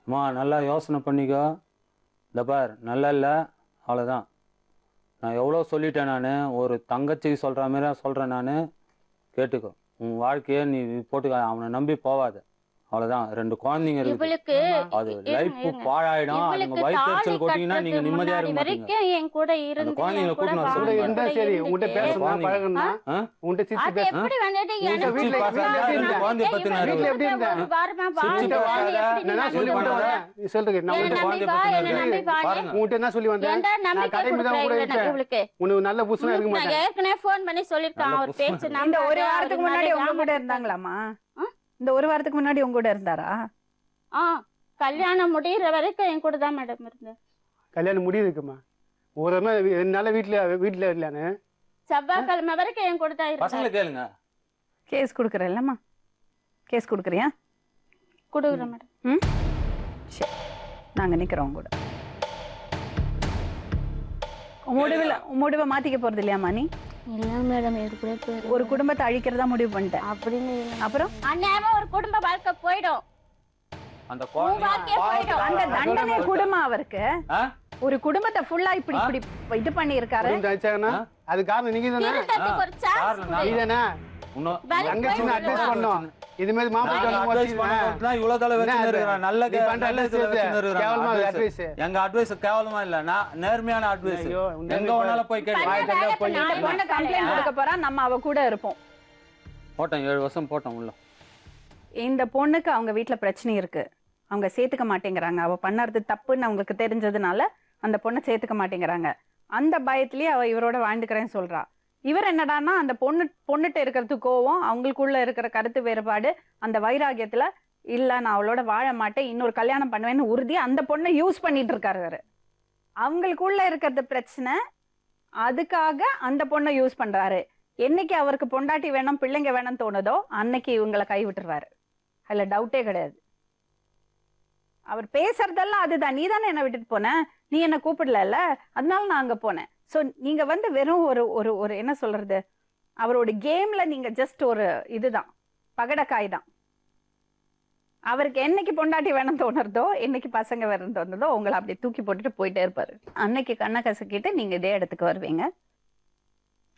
அம்மா நல்லா யோசனை பண்ணிக்கோ. இந்த பார், நல்லா இல்லை, அவ்வளோதான். நான் எவ்வளோ சொல்லிட்டேன். நான் ஒரு தங்கச்சிக்கு சொல்கிற மாதிரி சொல்கிறேன். நான் கேட்டுக்கோ. உன் வாழ்க்கையை நீ போட்டுக்க, அவனை நம்பி போவாத. அவ்வளோதான். 2 குழந்தைங்க இருக்கு. இவளுக்கு அது லைஃப் பாழாயிடும். அதுங்க இவளுக்கு வயிற்றுச்சல் தாலி கொட்டிங்கன்னா நீங்க கட்டுறதுக்கு நிம்மதியா முன்னாடி இருக்க மாட்டீங்க. வரைக்கும் என் கூட இருந்து குழந்தைங்களை என் கூட கூட்டின்னு வர வாழ்ந்து கூட சொல்லுங்க. இருந்தா சரி, உங்ககிட்ட இருந்துட்டு, பேசணும், பழகணும்னா ஆ? உன்கிட்ட சிரிச்சு அது பேசணும். எப்படி வந்துட்டு உங்க எனக்கு வீட்ல வந்து எப்படி நான் இருந்த? குழந்தைய இவன் பத்தின கூட வீட்ல எப்படி இருந்த? ஒரு வாரமா வாழ்ந்து சிரிச்சுட்டு வாழ்ந்து வராத. எப்படி நான் நான் சொல்லி இது விட்டு பண்ணாத. வரேன். நீ சொல்றது நான் என்ன உன்கிட்ட நம்பி குழந்தைய வா, பத்தின என்ன நம்பி வா. பாருங்க. உன்கிட்ட என்ன சொல்லி வந்தேன்? ஏன்டா நான் நம்பிக்கை கடை மீது தான் கூட கொடுக்குற இருப்பேன். இவளுக்கு? உனக்கு நல்ல புருஷனா இருக்க நான் மாட்டேன். ஏற்கனவே ஃபோன் பண்ணி சொல்லிருக்கான், நல்ல அவர் புருஷன். பேச்சு இந்த ஒரு நம்பாத, வாரத்துக்கு அவருக்கு முன்னாடி மேல உங்க கூட ஏமாத்த- இருந்தாங்களாமா? இந்த ஒரு வாரத்துக்கு முன்னாடி உங்க கூட இருந்தாரா? ஆ, கல்யாணம் முடியிற வரைக்கும் என் கூட தான் மேடம் இருந்தேன். கல்யாணம் முடியுதுக்குமா. ஒரு நாள் 2 நாள் வீட்டுல இல்லையானு. செவ்வாய்க்கிழமை வரைக்கும் என் கூட தான் பசங்களை இருந்தார். கேளுங்க. கேஸ் கொடுக்குறல்லம்மா? கேஸ் கொடுக்குறியா? கொடுக்குறேன் மேடம். ம், சரி, நாங்க நிக்கிறோம் உங்க கூட. உன் முடிவை மாத்திக்க போறது இல்லையாம்மா நீ? இல்ல மேடம், இது கூட பேரு ஒரு குடும்பத்தை அழிக்கிறதா முடிவு பண்ணிட்டேன். அப்படின்னு இல்லை. அப்புறம் அந்நியாயமா ஒரு குடும்ப வாழ்க்கை போயிடும். அந்த உன் வாழ்க்கையே போயிடும். அந்த தண்டனை குடும்பம் அவருக்கு ஆ? ஒரு குடும்பத்தை ஃபுல்லா இப்படி இப்படி இது பண்ணி இருக்காரு. புரிஞ்சு வச்சாங்கன்னா அது காரணம் நீங்க தானே. திருத்தத்துக்கு ஒரு சான்ஸ் காரணம் கொடு. நீ தானே இன்னும் வேலைக்கு தங்கச்சின்னு அட்வைஸ் பண்ணோம். இது மாதிரி மாப்பிள்ளை நாங்க கல்யாணம் advice பண்ண தான் இவ்வளவு தடவை வச்சுன்னு இருக்கிறான். நல்ல நீ பண்ற நல்ல இதுல advice வச்சுன்னு இருக்கிறான். கேவலமா advice. advice. எங்க அட்வைஸ் கேவலமா இல்ல, நான் நேர்மையான அட்வைஸ். ஐயோ, உண்மையிலே எங்க வேணாலும் போய் கேளு. பண்ண வேலை போய் பண்ண இந்த பொண்ணு கம்ப்ளைண்ட் கொடுக்க போறா, நம்ம அவ கூட இருப்போம். போட்டோம் 7 வருஷம் போட்டோம் உள்ள. இந்த பொண்ணுக்கு அவங்க வீட்ல பிரச்சனை இருக்கு, அவங்க சேர்த்துக்க மாட்டேங்கிறாங்க. அவ பண்ணறது தப்புன்னு அவங்களுக்கு தெரிஞ்சதுனால அந்த பொண்ணை சேர்த்துக்க மாட்டேங்கிறாங்க. அந்த பயத்திலேயே அவ இவரோட வாழ்ந்துக்கிறேன்னு சொல்றா. இவர் என்னடான்னா அந்த பொண்ணுகிட்ட இருக்கிறது கோவம், அவங்களுக்குள்ள இருக்கிற கருத்து வேறுபாடு, அந்த வைராகியத்துல இல்ல நான் அவளோட வாழ மாட்டேன், இன்னொரு கல்யாணம் பண்ணுவேன்னு உறுதியா அந்த பொண்ணை யூஸ் பண்ணிட்டு இருக்காரு அவரு. அவங்களுக்குள்ள இருக்கிறது பிரச்சனை, அதுக்காக அந்த பொண்ணை யூஸ் பண்றாரு. என்னைக்கு அவருக்கு பொண்டாட்டி வேணும் பிள்ளைங்க வேணும்னு தோணுதோ அன்னைக்கு இவங்களை கை விட்டுருவாரு. அதுல டவுட்டே கிடையாது. அவர் பேசுறதெல்லாம் அதுதான். நீ தானே என்ன விட்டுட்டு போன, நீ என்ன கூப்பிடல, அதனால நான் அங்க போனேன். ஸோ நீங்க வந்து வெறும் ஒரு ஒரு ஒரு என்ன சொல்றது, அவரோட கேம்ல நீங்க ஜஸ்ட் ஒரு இதுதான், பகடக்காய் தான். அவருக்கு என்னைக்கு பொண்டாட்டி வேணும் தோணுறதோ, என்னைக்கு பசங்க வேணும் தோணுறதோ உங்களை அப்படி தூக்கி போட்டுட்டு போயிட்டே இருப்பாரு. அன்னைக்கு கண்ணை கசக்கிட்டு நீங்க இதே இடத்துக்கு வருவீங்க.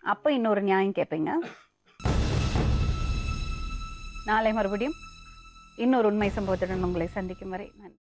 அப்ப இன்னொரு நியாயம் கேட்பீங்க. நாளை மறுபடியும் இன்னொரு உண்மை சம்பவத்துடன் உங்களை சந்திக்கும் வரை நான்